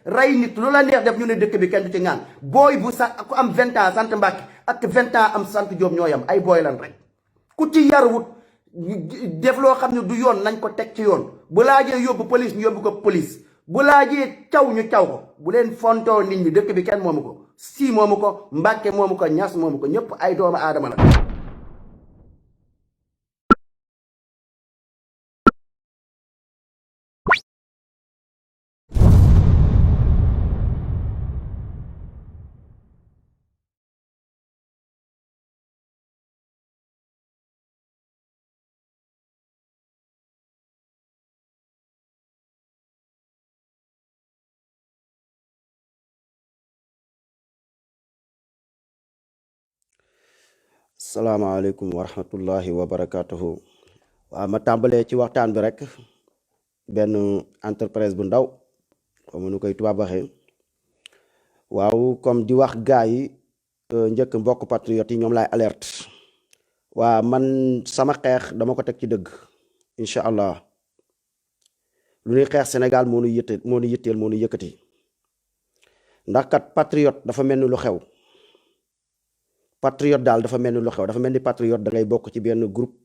rey nit lu la neex def ñu ne dëkk bi kenn du ci ŋaan booy bu sa ku am 20 ans sant Mbàkke ak 20 ans am sant Jóob ñoo yam ay booy lan rek ku ci yaruwut def loo xam ne du yoon nañ ko teg ci yoon bu laajee yóbbu police ñu yóbbu ko police bu laajee caw ñu caw ko bu leen fontoo nit ñi dëkk bi kenn moomu ko si moomu ko Mbàkke moomu ko Ñas moomu ko ñëpp ay doomu aadama la. salaamaaleykum wa rahmatullahi wa barakatuhu. waaw ma tàmbalee ci waxtaan bi rek benn entreprise bu ndaw xam nu koy tubaab waxee waaw comme di wax gaa yi njëkk mbokk patriote yi ñoom laay alerte waa man sama xeex dama ko teg ci dëgg incha allah lu ñuy xeex Sénégal moo nu yitteel moo nu yëkkati ndax kat patriote dafa mel ni lu xew patriote daal dafa mel ni lu xew dafa mel ni patriote da ngay bokk ci benn groupe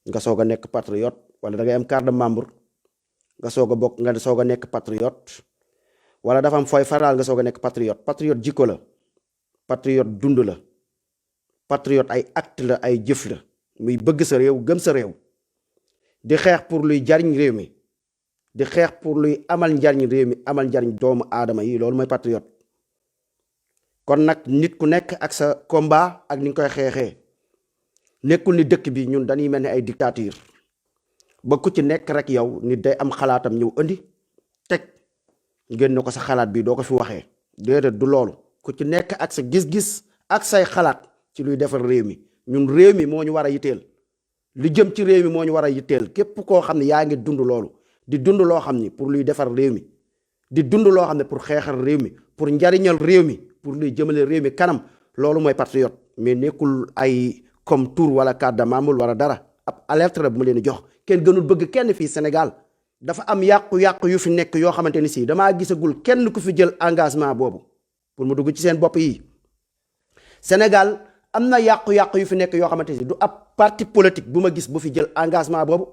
nga soog a nekk patriote wala da ngay am carte de membre nga soog a nekk patriote wala dafa am fooy faral nga soog a nekk patriote. Patriote jikko la, patriote dund la, patriote ay acte la, ay jëf la, muy bëgg sa réew gëm sa réew di xeex pour luy jariñ réew mi di xeex pour luy amal njariñ réew mi amal njariñ doomu aadama yi loolu mooy patriote. kon nag nit ku nekk ak sa combat ak ni nga koy xeexee nekkul ni dëkk bi ñun dañuy mel ni ay dictature ba ku ci nekk rek yow nit day am xalaatam ñëw indi teg ngeen ne ko sa xalaat bi doo ko fi waxee déedéet du loolu ku ci nekk ak sa gis-gis ak say xalaat ci luy defar réew mi. ñun réew mi moo ñu war a yitteel li jëm ci réew mi moo ñu war a yitteel képp koo xam ne yaa ngi dund loolu di dund loo xam ni pour luy defar réew mi di dund loo xam ne pour xeexal réew mi pour njariñal réew mi pour luy jëmale réew mi kanam loolu mooy patriote. mais nekkul ay comme tour wala carte de membre wala dara ab alerte la bu ma leen di jox. kenn gënul bëgg kenn fii Sénégal dafa am yàqu-yàqu yu fi nekk yoo xamante ni si damaa gisagul kenn ku fi jël engagement boobu pour mu dugg ci seen bopp yi. Sénégal am na yàqu-yàqu yu fi nekk yoo xamante ni si du ab parti politique bu ma gis bu fi jël engagement boobu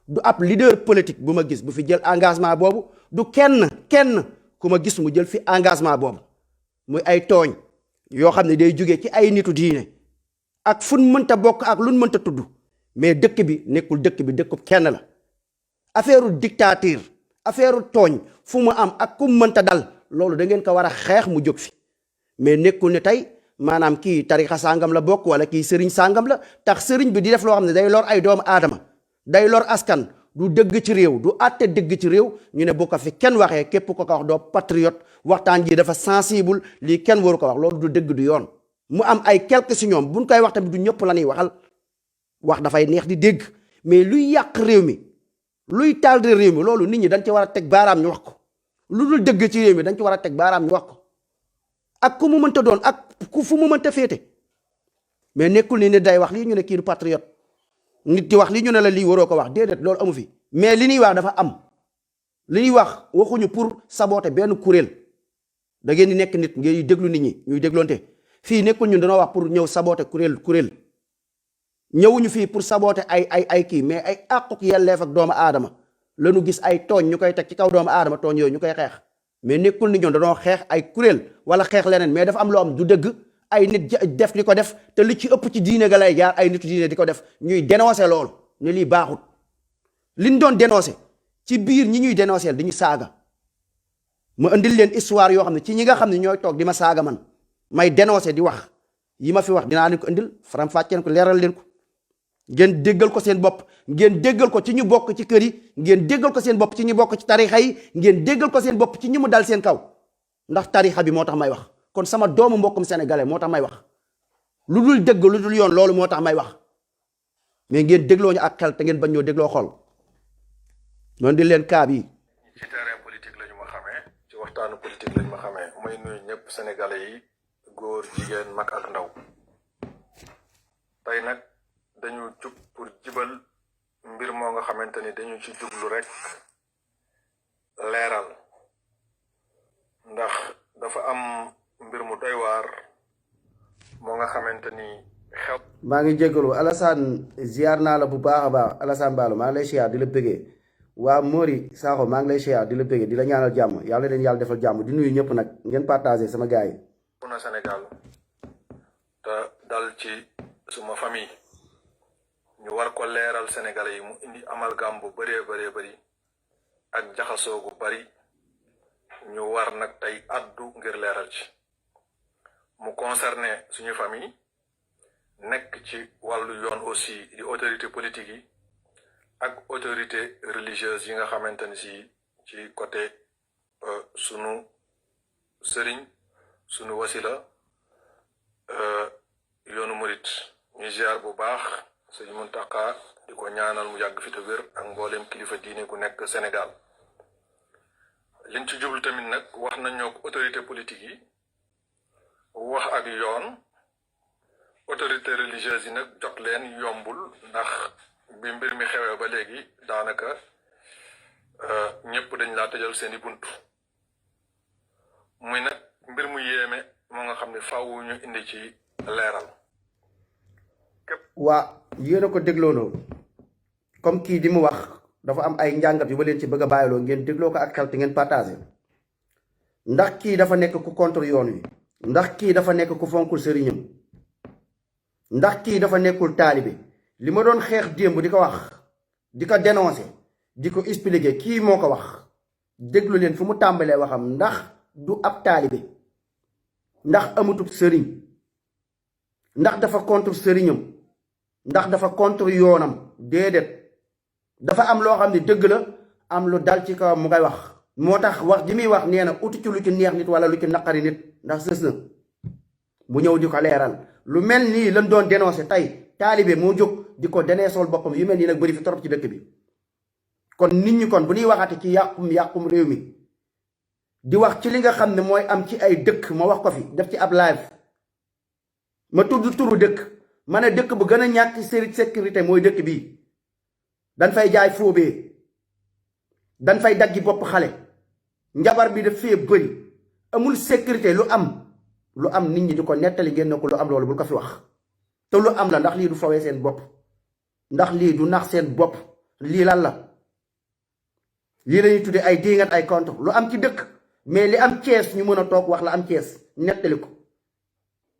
du ab leader politique bu ma gis bu fi jël engagement boobu du kenn ku ma gis mu jël fi engagement boobu. muy ay tooñ yoo xam ne day jógee ci ay nitu diine ak fun mënta bokk ak luñ mënta tudd mais dëkk bi nekkul dëkk bi dëkkub kenn la. affaire dictature affaire tooñ fu mu am ak ku mënta dal loolu da ngeen ko war a xeex mu jóg fi mais nekkul ne tey maanaam kii tarixa sàngam la bokk wala kii sëriñ sàngam la tax sëriñ bi di def loo xam ne day lor ay doomu aadama day lor askan du dëgg ci réew du àtte dëgg ci réew ñu ne bu ko fi kenn waxee képp ko wax doo patriote waxtaan ji dafa sensible lii kenn waru ko wax loolu du dëgg du yoon. mu am ay quelques si ñoom buñ koy wax tamit du ñëpp la ñuy waxal wax dafay neex di dégg mais luy yàq réew mi luy taal réew mi loolu nit ñi dañ ci war a teg baaraam ñu wax ko lu dul dëgg ci réew mi dañ ci war a teg baaraam ñu wax ko ak ku mu mënta doon ak ku fu mu mënta féete mais nekkul ni nit day wax lii ñu ne kii du patriote nit di wax lii ñu ne la lii waroo ko wax déedéet loolu amu fi. mais li ñuy wax dafa am li ñuy wax waxuñu pour saboter benn kuréel da ngeen di nekk nit ngay déglu nit ñi ñuy dégloonte fii nekkul ñun dañoo wax pour ñëw saboter kuréel ñëwuñu fii pour saboter ay kii mais ay àquk yelleef ak doomu aadama lañu gis ay tooñ ñu koy teg ci kaw doomu aadama tooñ yooyu ñu koy xeex mais nekkul ni ñoom dañoo xeex ay kuréel wala xeex leneen mais dafa am loo am du dëgg ay nit def li ko def te li ci ëpp ci diine ga lay jaar ay nitu diine di ko def ñuy dénoncer loolu ne lii baaxut liñ doon dénoncer ci biir ñi ñuy dénoncer di ñu saaga ma indil leen histoire yoo xam ne ci ñi nga xam ne ñooy toog di ma saaga man may dénoncer di wax yi ma fi wax dinaa leen ko indil faram fàcceen ko leeral leen ko ngeen déggal ko seen bopp ngeen déggal ko ci ñu bokk ci kër yi ngeen déggal ko seen bopp ci ñu bokk ci tarixa yi ngeen déggal ko seen bopp ci ñi mu dal seen kaw ndax tarixa bi moo tax may wax kon sama doomu mbokkum sénégalais moo tax may wax lu dul dëgg lu dul yoon loolu moo tax may wax mais ngeen dégloo ñu ak xel te ngeen bañ ñoo dégloo xol noonu di leen kaa bi ci terrain politique lañu ma xamee ci waxtaanu politique lañu ma xamee may nuyu ñëpp sénégalais yi góor jigéen mag ak ndaw tey nag dañu jug pour jibal mbir moo nga xamante ni dañu ci jublu rek leeral ndax dafa am mbir mu doy waar moo nga xamante ni xew. maa ngi jégalu Alassane ziar naa la bu baax a baax Alassane Ballo maa ngi lay siyaar di la bëggee waa Mori Sakho maa ngi lay siyaar di la bëggee di la ñaanal jàmm yàlla leen yàlla defal jàmm di nuyu ñëpp nag ngeen partagé sama gars yi. na Sénégal te dal ci suma famille ñu war ko leeral Sénégalais yi mu indi amalgame bu bëree bëri ak jaxasoo gu bari ñu war nag tey addu ngir leeral ci mu concerné suñu famille nekk ci wàllu yoon aussi di autorité politique yi ak autorité religieuse yi nga xamante ni si ci côté sunu sëriñ sunu wasila yoonu murit ñu ziar bu baax sëñ Muntaxa di ko ñaanal mu yàgg fi te wér ak mboolem kilifa diine gu nekk Sénégal liñ ci jublu tamit nag wax nañoo ko autorité politique yi wax ak yoon autorité religieuse yi nag jot leen yombul ndax bi mbir mi xewee ba léegi daanaka ñëpp dañ laa tëjal seeni bunt muy nag mbir mu yéeme moo nga xam ne faaw ñu indi ci leeral. waa yéen a ko dégloonoo comme kii di mu wax dafa am ay njàngat yu ba leen ci bëgg a bàyyiloo ngeen dégloo ko ak xel te ngeen partagé ndax kii dafa nekk ku contre yoon wi ndax kii dafa nekk ku fonkul sëriñam ndax kii dafa nekkul taalibe li ma doon xeex démb di ko wax di ko dénoncé di ko expliqué kii moo ko wax déglu leen fu mu tàmbalee waxam ndax du ab taalibe ndax amutub sëriñ ndax dafa contre sëriñam ndax dafa contre yoonam déedéet dafa am loo xam ne dëgg la am lu dal ci kawam mu ngay wax moo tax wax ji muy wax nee na uti ci lu ci neex nit wala lu ci naqari nit ndax sës na mu ñëw di ko leeral lu mel nii lan doon dénoncé tey taalibe moo jóg di ko deneesool boppam yu mel nii nag bëri fi trop ci dëkk bi kon nit ñi kon bu ñuy waxati ci yàqum réew mi di wax ci li nga xam ne mooy am ci ay dëkk ma wax ko fi def ci ab live ma tudd turu dëkk ma ne dëkk bu gën a ñàkk sécurité mooy dëkk bii dañ fay jaay foobee dañ fay daggi bopp xale njabar bi daf fee bëri amul sécurité lu am nit ñi di ko nettali génn ko lu am loolu bul ko fi wax te lu am la ndax lii du fawee seen bopp ndax lii du nax seen bopp lii lan la lii lañuy tuddee ay diingat ay contre lu am ci dëkk mais li am Cees ñu mën a toog wax la am Cees nettali ko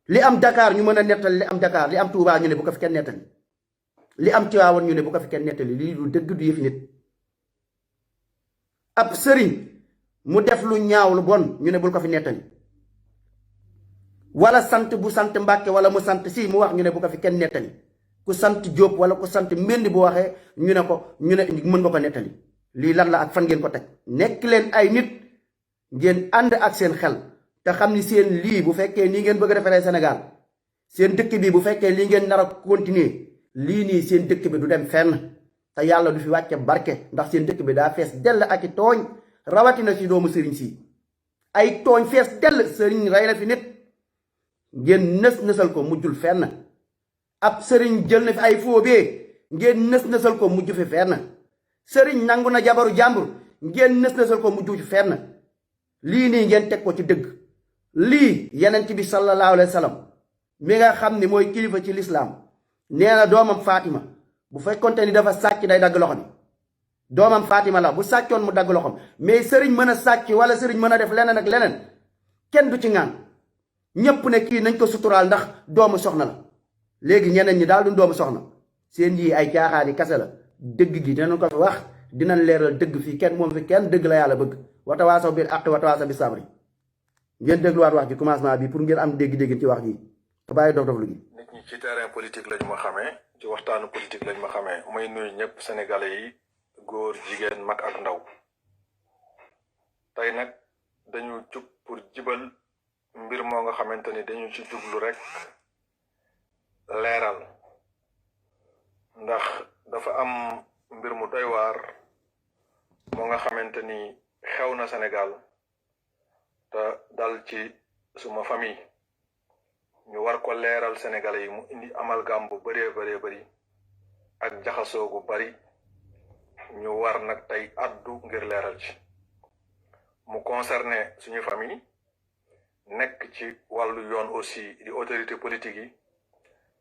li am Dakar ñu mën a nettali li am Dakar li am Touba ñu ne bu ko fi kenn nettali li am Tiwaawan ñu ne bu ko fi kenn nettali lii du dëgg du yëfi nit ab sëriñ mu def lu ñaaw lu bon ñu ne bul ko fi nettali wala sant bu sant Mbàkke wala mu sant si mu wax ñu ne bu ko fi kenn nettali ku sant Jóob wala ku sant Mbendi bu waxee ñu ne mën nga ko nettali lii lan la ak fan ngeen ko teg nekk leen ay nit ngeen ànd ak seen xel te xam ni seen lii bu fekkee nii ngeen bëgg a defaree Sénégal seen dëkk bi bu fekkee lii ngeen nar a continuer lii nii seen dëkk bi du dem fenn te yàlla du fi wàcce barke ndax seen dëkk bi daa fees dell ak i tooñ rawatina si doomu sëriñ si ay tooñ fees dell sëriñ rey na fi nit ngeen nësal ko mujjul fenn ab sëriñ jël na fi ay foobee ngeen nësal ko mujj fi fenn sëriñ nangu na jabaru jàmbur ngeen nësal ko mujj fi fenn lii nii ngeen teg ko ci dëgg lii yenent bi sallallahu alayhi wa sallam mi nga xam ni mooy kilifa ci lislaam nee na doomam Fatima bu fekkonte ni dafa sàcc day dagg loxo bi doomam Fatima la bu sàccoon mu dagg loxom mais sëriñ mën a sàcc wala sëriñ mën a def leneen ak leneen kenn du ci ŋaan ñépp ne kii nañ ko suturaal ndax doomu soxna la léegi ñeneen ñi daal du doomu soxna seen yii ay caaxaani kase la dëgg gi dinañ ko fi wax dinañ leeral dëgg fii kenn moom fi kenn dëgg la yàlla bëgg watawaasaw bil haqqi watawaasaw bis sabri ngeen dégluwaat wax ji commencement bi pour ngeen am dégg-dégg ci wax ji te bàyyi dof lu gi nit ñi ci terrain politique lañu ma xamee ci waxtaanu politique lañu ma xamee may nuyu ñëpp sénégalais yi góor jigéen mag ak ndaw tey nag dañu jug pour jibal mbir moo nga xamante ni dañu ci jublu rek leeral ndax dafa am mbir mu doy waar moo nga xamante ni xew na Sénégal te dal ci suma famille ñu war ko leeral sénégalais yi mu indi amalgame bu bëree bëri ak jaxasoo gu bari ñu war nag tey addu ngir leeral ci mu concerné suñu famille nekk ci wàllu yoon aussi di autorité politique yi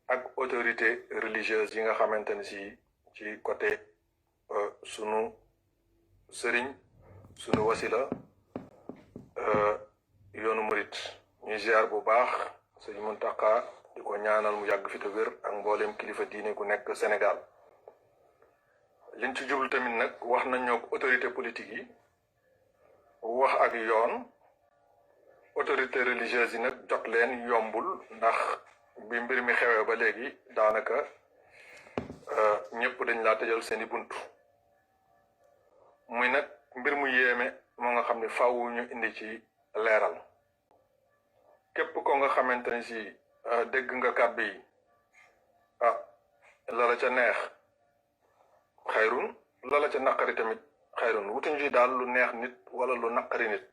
ak autorité religieuse yi nga xamante ne si ci côté sunu sëriñ sunu wasila yoonu murit ñuy ziar bu baax sëñ Muntaxa di ko ñaanal mu yàgg fi te wér ak mboolem kilifa diine gu nekk Sénégal liñ ci jublu tamit nag wax nañoo ko autorité politique yi wax ak yoon autorité religieuse yi nag jot leen yombul ndax bi mbir mi xewee ba léegi daanaka ñëpp dañ laa tëjal seeni buntu muy nag mbir mu yéeme moo nga xam ne faaw ñu indi ci leeral képp ko nga xamante ni si dégg nga kàddu yi lala ca neex xayrun lala ca naqari tamit xayrun wutuñ ci daal lu neex nit wala lu naqari nit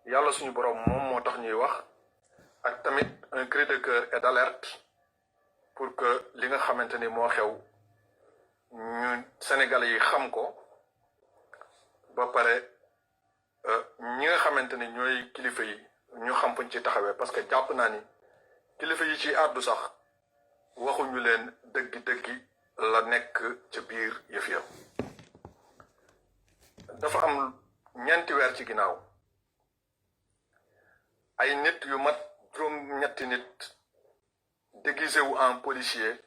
yàlla suñu borom moom moo tax ñuy wax ak tamit un cri de cœur et d'alerte pour que li nga xamante ni moo xew ñu Sénégalais yi xam ko ba pare ñi nga xamante ni ñooy kilifa yi ñu xam fuñ ci taxawee parce que jàpp naa ni kilifa yi ci àddu sax waxuñu leen dëggi-dëggi la nekk ci biir yëf ya dafa am ñeenti weer ci ginnaaw ay nit yu mat juróom-ñetti nit déguisé wu en policier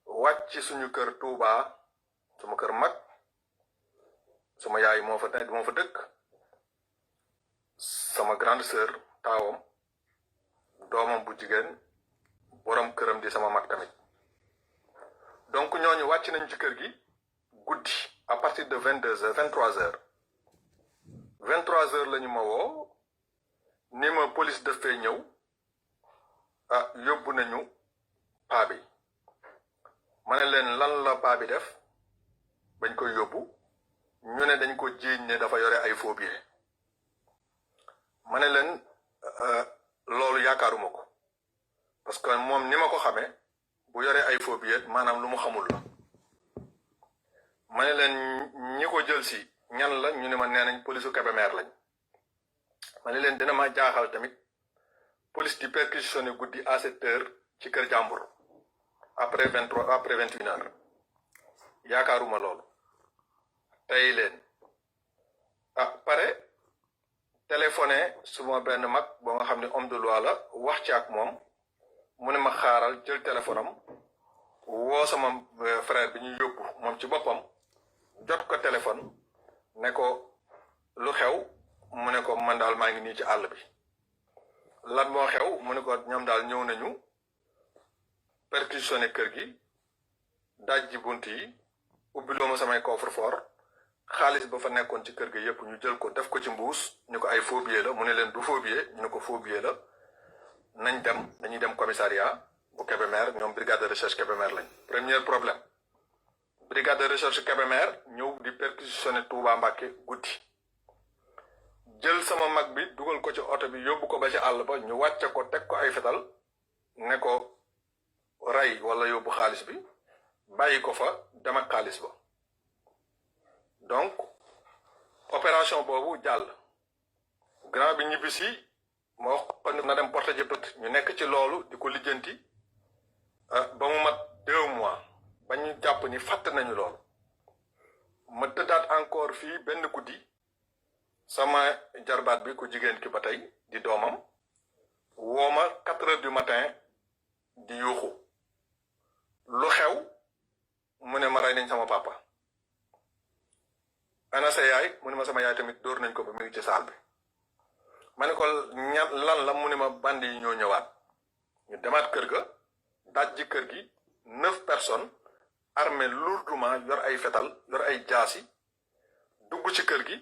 wàcc ci suñu kër Touba suma kër mag suma yaay moo fa dëkk sama grande sœur taawam doomam bu jigéen borom këram di sama mag tamit donc ñooñu wàcc nañ ci kër gi guddi à partir de 22h 23h 23h la ñu ma woo ni ma police daf fee ñëw yóbbu nañu paa bi ma ne leen lan la paa bi def bañ koy yóbbu ñu ne dañ ko jiiñ ne dafa yore ay faux billets ma ne leen loolu yaakaaruma ko parce que moom ni ma ko xamee bu yore ay faux billets maanaam lu mu xamul la ma ne leen ñi ko jël si ñan la ñu ne ma nee nañ police u Kébémer lañ ma ne leen dina ma jaaxal tamit police di perquisitionné guddi à 7h ci kër jàmbur après 21h yaakaaruma loolu tey leen pare téléphoné suma benn mag boo nga xam ne homme de loi la wax ci ak moom mu ne ma xaaral jël téléphone am woo sama frère bi ñu yóbbu moom ci boppam jot ko téléphone ne ko lu xew mu ne ko man daal maa ngi nii ci àll bi lan moo xew mu ne ko ñoom daal ñëw nañu perquisitionné kër gi dajji bunt yi ubbiloo ma samay coffre-fort xaalis ba fa nekkoon ci kër gi yëpp ñu jël ko def ko ci mbuus ñu ko ay faux billets la mu ne leen du faux billet ñu ne ko faux billet la nañ dem dañuy dem commissariat bu Kébémer ñoom brigade de recherche Kébémer lañ premier problème brigade de recherche Kébémer ñëw di perquisitionné Touba Mbacké guddi jël sama mag bi dugal ko ci oto bi yóbbu ko ba ci àll ba ñu wàcce ko teg ko ay fetal ne ko rey wala yóbbu xaalis bi bàyyi ko fa dem ak xaalis ba donc opération boobu jàll grand bi ñibbisi moo wax na dem porter ji plainte ñu nekk ci loolu di ko lijjanti ba mu mat 2 mois ba ñu jàpp ni fàtt nañu loolu ma tëddaat encore fii benn guddi sama jarbaat bi ku jigéen ki ba tey di doomam woo ma 4h du matin di yuuxu lu xew mu ne ma rey nañ sama papa ana sa yaay mu ne ma sama yaay tamit dóor nañ ko ba mu ngi ci saal bi ma ne ko lan la mu ne ma bandi yi ñoo ñëwaat ñu demaat kër ga dajji kër gi 9 personnes armées lourdement yor ay fetal yor ay jaasi dugg ci kër gi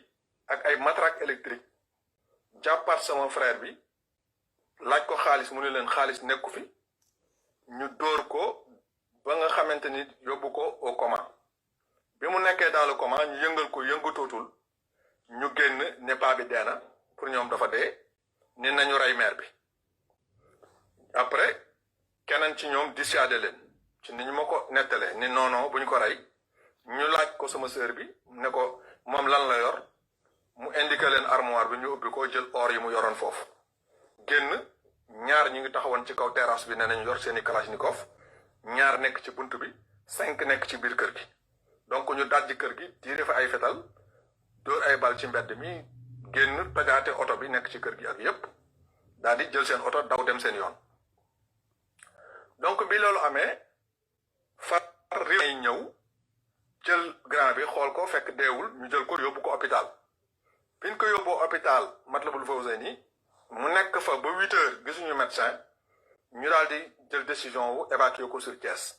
ak ay matraque électrique jàppaat sama frère bi laaj ko xaalis mu ne leen xaalis nekku fi ñu dóor ko ba nga xamante ni yóbbu ko au coma bi mu nekkee dans le coma ñu yëngal ko yëngatootul ñu génn ne paa bi dee na pour ñoom dafa dee ni nañu rey mère bi après keneen ci ñoom dissuadé leen ci ni ñu ma ko nettalee ni non bu ñu ko rey ñu laaj ko sama sœur bi ne ko moom lan la yor mu indiqué leen armoire bi ñu ubbi ko jël or yi mu yoroon foofu génn ñaar ñu ngi taxawoon ci kaw terrasse bi nee nañ yor seeni kalachnikov ñaar nekk ci bunt bi 5 nekk ci biir kër gi donc ñu dajji kër gi tiire fa ay fetal dóor ay bal ci mbedd mi génn tojaate oto bi nekk ci kër gi ak yépp daal di jël seen oto daw dem seen yoon donc bi loolu amee far réew yi ñëw jël grand bi xool ko fekk deewul ñu jël ko yóbbu ko hôpital biñ ko yóbboo hôpital Matlaboul Fawzeyni mu nekk fa ba 8 heures gisuñu médecin ñu daal di jël décision wu évacuer ko sur Thiès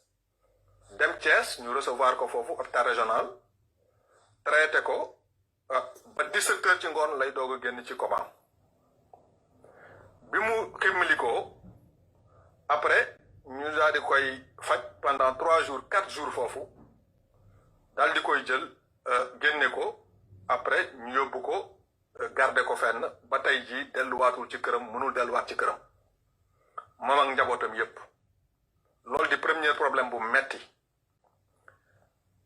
dem Thiès ñu recevoir ko foofu hôpital régional traité ko ba 17 heures ci ngoon lay doog a génn ci coma bi mu ximmalikoo après ñu daal di koy faj pendant 3 jours 4 jours foofu daal di koy jël génne ko après ñu yóbbu ko garder ko fenn ba tey jii delluwaatul ci këram mënul delluwaat ci këram moom ak njabootam yépp loolu di premier problème bu metti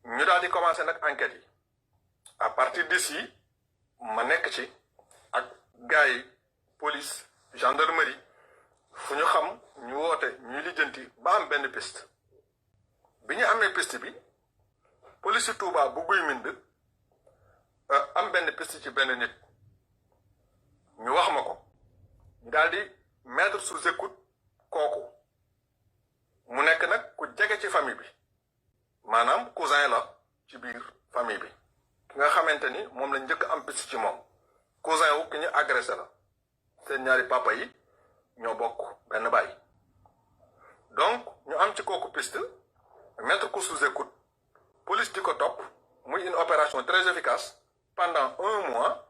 ñu daal di commencé nag enquête yi à partir d'ici ma nekk ci ak gars yi police gendarmerie fu ñu xam ñu woote ñuy lijjanti ba am benn piste bi ñu amee piste bi police Touba bu Guy Mbind am benn piste ci benn nit ñu wax ma ko ñu daal di mettre sous écoute kooku mu nekk nag ku jege ci famille bi maanaam cousin la ci biir famille bi ki nga xamante ni moom la njëkk am piste ci moom cousin wu ki ñu agressé la seen ñaari papa yi ñoo bokk benn baay donc ñu am ci kooku piste mettre ko sous écoute police di ko topp muy une opération très efficace pendant 1 mois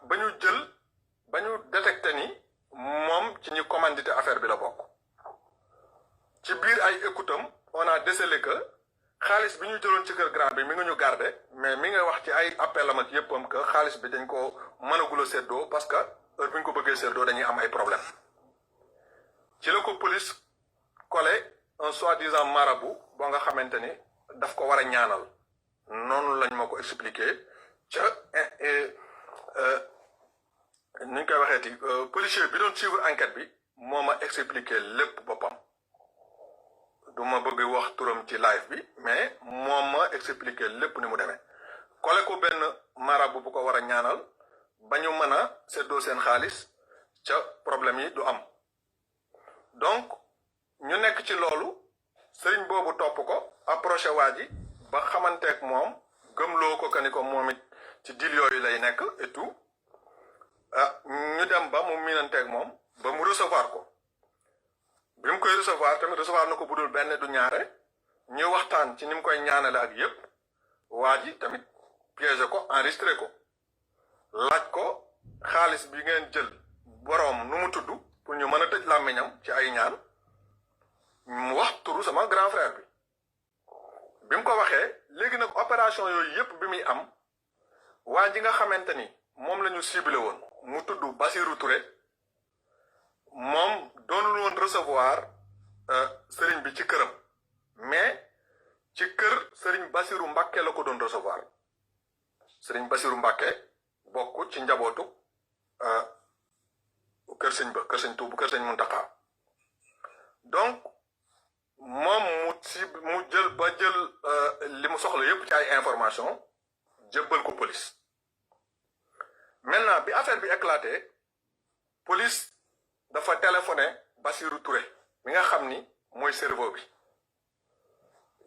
ba ñu détecté ni moom ci ñu commandité affaire bi la bokk ci biir ay écoutam on a décelé que xaalis bi ñu jëloon ci kër grand bi mi ngi ñu garder mais mi nga wax ci ay appel ak yéppam que xaalis bi dañ ko mënagul a séddoo parce que heure bi ñu ko bëggee séddoo dañuy am ay problème ci la ko police collé un soi-disant marabout boo nga xamante ni daf ko war a ñaanal noonu lañ ma ko expliqué ca ni ñu koy waxeeti policier bi doon suivre enquête bi moo ma expliqué lépp boppam du ma bëgg wax turam ci live bi mais moo ma expliqué lépp ni mu demee collé ko benn marabout bu ko war a ñaanal ba ñu mën a séddoo seen xaalis ca problème yi du am donc ñu nekk ci loolu sëriñ boobu topp ko approché waa ji ba xamanteeg moom gëmloo ko que ni ko moom it ci dil yooyu lay nekk et tout ñu dem ba mu miinanteeg moom ba mu recevoir ko bi mu koy recevoir tamit recevoir na ko budul benn du ñaare ñu waxtaan ci ni mu koy ñaanale ak yépp waa ji tamit piégé ko enregistré ko laaj ko xaalis bi ngeen jël boroom nu mu tudd pour ñu mën a tëj làmmiñam ci ay ñaan mu wax turu sama grand frère bi mu ko waxee léegi nag opération yooyu yépp bi muy am waa ji nga xamante ni moom la ñu ciblé woon mu tudd Bassirou Touré moom doonul woon recevoir sëriñ bi ci këram mais ci kër sëriñ Bassirou Mbacké la ko doon recevoir sëriñ Bassirou Mbacké bokk ci njabootu kër sëñ ba kër sëñ Tuubu kër sëñ Muntaxa donc moom mu jël ba jël li mu soxla yépp ci ay information jébbal ko police maintenant bi affaire bi éclaté police dafa téléphoné Bassirou Touré mi nga xam ni mooy cerveau bi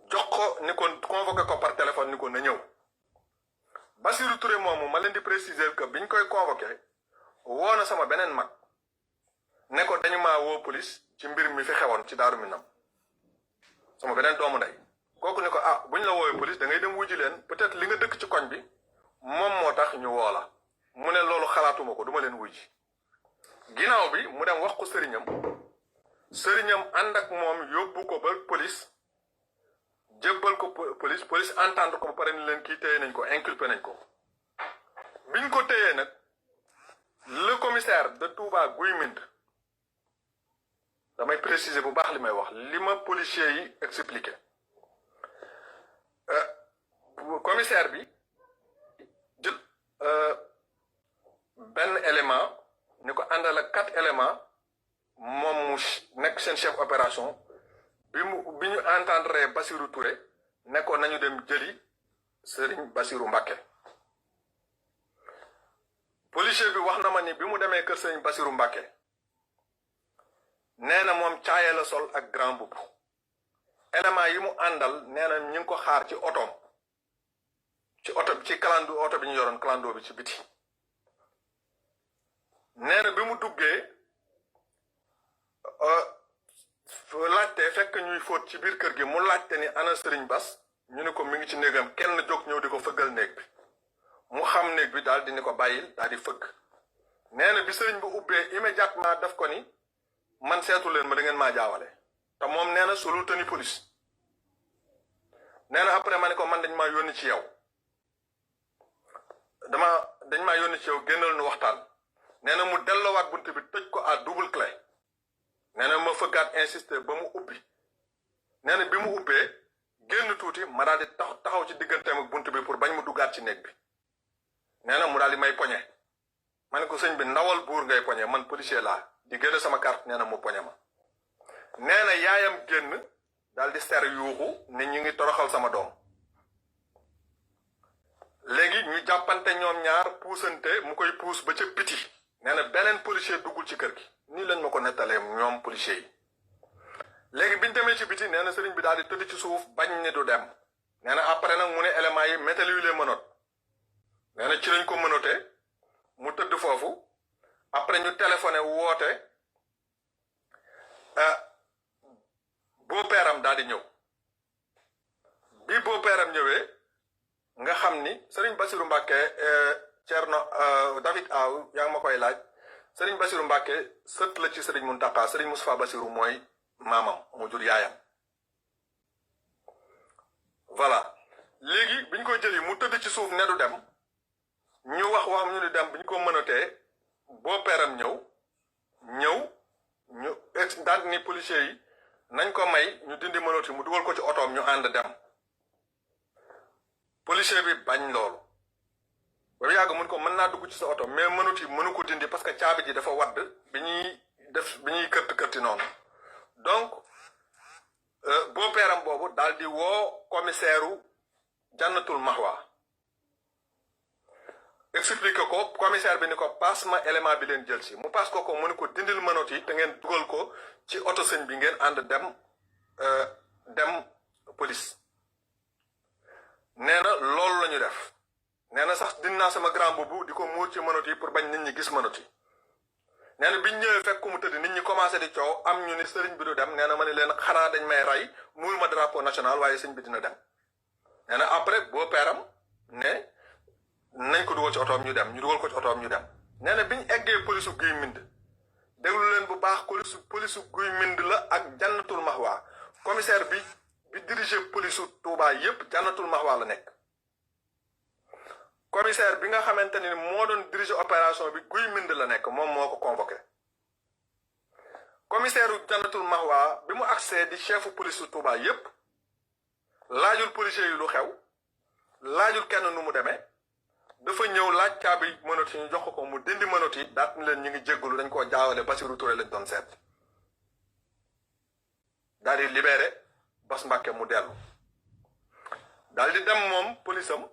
jox ko ni ko convoqué ko par téléphone ni ko na ñëw Bassirou Touré moomu ma leen di préciser que biñ koy convoqué woo na sama beneen mag ne ko dañu maa woo police ci mbir mi fi xewoon ci Daaru Minam sama beneen doomu ndey kooku ni ko buñ la woowee police da ngay dem wujji leen peut-être li nga dëkk ci koñ bi moom moo tax ñu woo la mu ne loolu xalaatuma ko duma leen wujji ginnaaw bi mu dem wax ko sëriñam ànd ak moom yóbbu ko ba police jébbal ko police entendre ko ba pare ni leen kii téye nañ ko inculpé nañ ko biñ ko téyee nag le commissaire de Touba Guy Mbind damay préciser bu baax li may wax li ma policier yi expliqué commissaire bi jël benn élément ni ko àndal ak 4 éléments moom mu nekk seen chef opération bi ñu entendre Bassirou Touré nekkoon nañu dem jëli Serigne Bassirou Mbacké. policier bi wax na ma ni bi mu demee kër Serigne Bassirou Mbacké nee na moom caaye la sol ak grand boubou. élément yi mu àndal nee na ñu ngi ko xaar ci otoom ci kalando oto bi ñu yoroon kalando bi ci biti. nee na bi mu duggee laajte fekk ñuy fóot ci biir kër gi mu laajte ni ana Serigne Bass ñu ne ko mi ngi ci néegam kenn jóg ñëw di ko fëggal néeg bi mu xam néeg bi daal di ni ko bàyyil daal di fëgg. nee na bi Serigne bi ubbee immédiatement daf ko ni man seetu leen ma da ngeen maa jaawale te moom nee na solul tenue police. nee na après ma ne ko man dañ maa yónni ci yow dañ maa yónni ci yow génnal nu waxtaan. nee na mu delloowaat bunt bi tëj ko à double clé. nee na ma fëggaat insister ba mu ubbi. nee na bi mu ubbee génn tuuti ma daal di taxaw ci digganteem ak bunt bi pour bañ mu duggaat ci néeg bi. nee na mu daal di may poñe. ma ne ko sëñ bi ndawal buur ngay poñe man policier laa di génn sama carte nee na mu poñe ma. nee na yaayam génn daal di ser yuuxu ni ñu ngi toroxal sama doom. léegi ñu jàppante ñoom ñaar puusante mu koy puus ba ca biti. nee na beneen policier duggul ci kër gi nii lañ ma ko nettalee ñoom policier yi. léegi biñ demee ci biti nee na sëriñ bi daal di tëdd ci suuf bañ ne du dem. nee na après nag mu ne éléments yi métal yu les menottes. nee na ci lañ ko menotee mu tëdd foofu après ñu téléphoné woote beau-père-am daal di ñëw. bi beau-père-am ñëwee nga xam ni Serigne Bassirou Mbacké Thierno David Aw yaa ngi ma koy laaj Serigne Bassirou Mbacké sët la ci Serigne Mountakha Serigne Moustapha Bassirou mooy maamam mu jur yaayam. voilà léegi biñ ko jëli mu tëdd ci suuf ne du dem ñu wax ñu ni dem biñ ko mënatee beau-père-am ñëw ñu daal ni policiers yi nañ ko may ñu dindi mënati mu dugal ko ci otoom ñu ànd dem. policier bi bañ loolu ba yàgg mun ko mën naa dugg ci sa oto mais mënut yi mënu ko dindi parce que caabi ji dafa wadd bi ñuy kërti noonu. donc beau-père-am boobu daal di woo commissaire u Jannatul Mahwa expliqué ko commissaire bi ni ko passe ma élément bi leen jël si mu passe ko mu ni ko dindil mënut yi te ngeen dugal ko ci oto sëñ bi ngeen ànd dem police. nee na loolu la ñu def nee na sax dinaa sama grand boubou di ko muur ci mënut yi pour bañ nit ñi gis mënut yi. nee na biñ ñëwee fekk mu tëdd nit ñi commencé di coow am ñu ni sëriñ bi du dem nee na ma ne leen xanaa dañ may rey muur ma drapeau national waaye sëñ bi dina dem. nee na après beau-père-am ne nañ ko dugal ci otoom ñu dem ñu dugal ko ci otoom ñu dem. nee na biñ eggee polisu Guy Mbind déglu leen bu baax polisu Guy Mbind la ak Jannatul Mahwa commissaire bi dirigé polisu Touba yépp Jannatul Mahwa la nekk. commissaire bi nga xamante ni moo doon diriger opération bi Guy Mbind la nekk moom moo ko convoqué. commissaire u Jannatul Mahwa bi mu accès di chefu polisu Touba yépp laajul policier yi lu xew laajul kenn nu mu demee dafa ñëw laaj caabi mënot yi ñu jox ko mu dindi mënot yi daat ni leen ñu ngi jéggalu dañ koo jaawale Bassirou Touré lañ doon seet. daal di libéré Bass Mbacké mu dellu daal di dem moom police am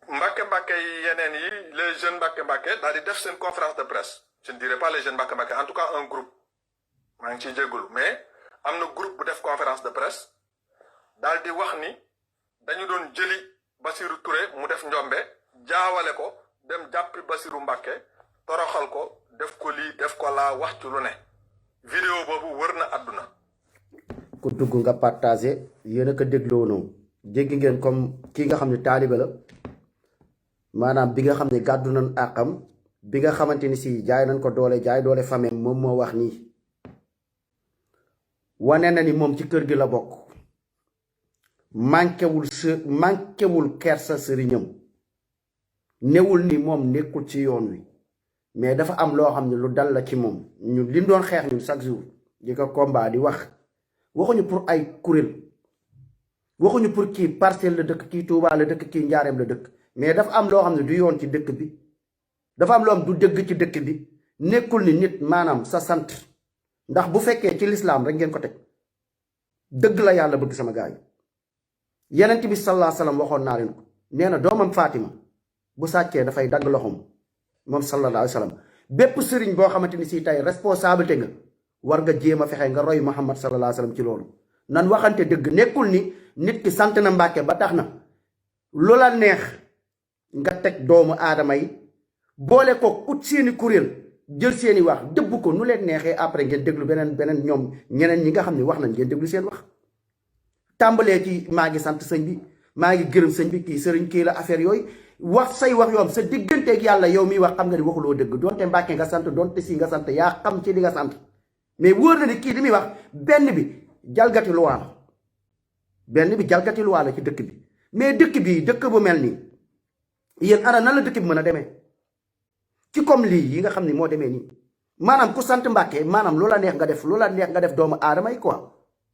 Mbacké yeneen yi les jeunes Mbacké daal di def seen conférence de presse je ne dirais pas les jeunes Mbacké en tout cas un groupe maa ngi ciy jégalu mais am na groupe bu def conférence de presse daal di wax ni dañu doon jëli Bassirou Touré mu def njombe jaawale ko dem jàppi Bassirou Mbacké toroxal ko def ko lii def ko laa wax ci lu ne vidéo boobu wër na àdduna. ku dugg nga partagé yéen a ko dégloo noonu jéggi ngeen comme kii nga xam ne taalibe la maanaam bi nga xam ne gàddu nañ àqam bi nga xamante ni si jaay nañ ko jaay doole famille moom moo wax nii wane na ni moom ci kër gi la bokk manquéwul kersa sëriñam newul ni moom nekkul ci yoon wi mais dafa am loo xam ne lu dal la ci moom ñu lim doon xeex ñun chaque jour di ko combat di wax waxuñu pour ay kuréel waxuñu pour kii Parcelles la dëkk kii Touba la dëkk kii Njaareem la dëkk mais dafa am loo xam ne du yoon ci dëkk bi dafa am loo xam du dëgg ci dëkk bi nekkul ni nit maanaam sa sant ndax bu fekkee ci lislaam rek ngeen ko teg dëgg la yàlla bëgg sama gaay yi yenent bi sallallahu alayhi wasallam waxoon naa leen ko nee na doomam Fatima bu sàccee dafay dagg loxoom moom sallallahu alayhi wasallam bépp sëriñ boo xamante ni si tey responsabilité nga war nga jéem a fexe nga roy Muhammad sallallahu alayhi wasallam ci loolu nan waxante dëgg nekkul ni nit ki sant na Mbàkke ba tax na loola neex nga teg doomu aadama yi boole ko ut seeni kuréel jël seeni wax dëbb ko nu leen neexee après ngeen déglu beneen ñoom ñeneen ñi nga xam ne wax nañ ngeen déglu seen wax tàmbalee ci maa ngi sant sëñ bi maa ngi gërëm sëñ bi kii sëriñ kii la affaire yooyu wax say wax yoom sa digganteeg yàlla yow miy wax xam nga ni waxuloo dëgg donte Mbàkke nga sant donte si nga sant yaa xam ci li nga sant mais wóor na ni kii li muy wax benn bi jalgati luwaa la benn bi jalgati luwaa la ci dëkk bi mais dëkk bi dëkk bu mel nii yéen ana nan la dëkk bi mën a demee ci comme lii yi nga xam ne moo demee nii maanaam ku sant Mbàkke maanaam loola neex nga def loola neex nga def doomu aadama yi quoi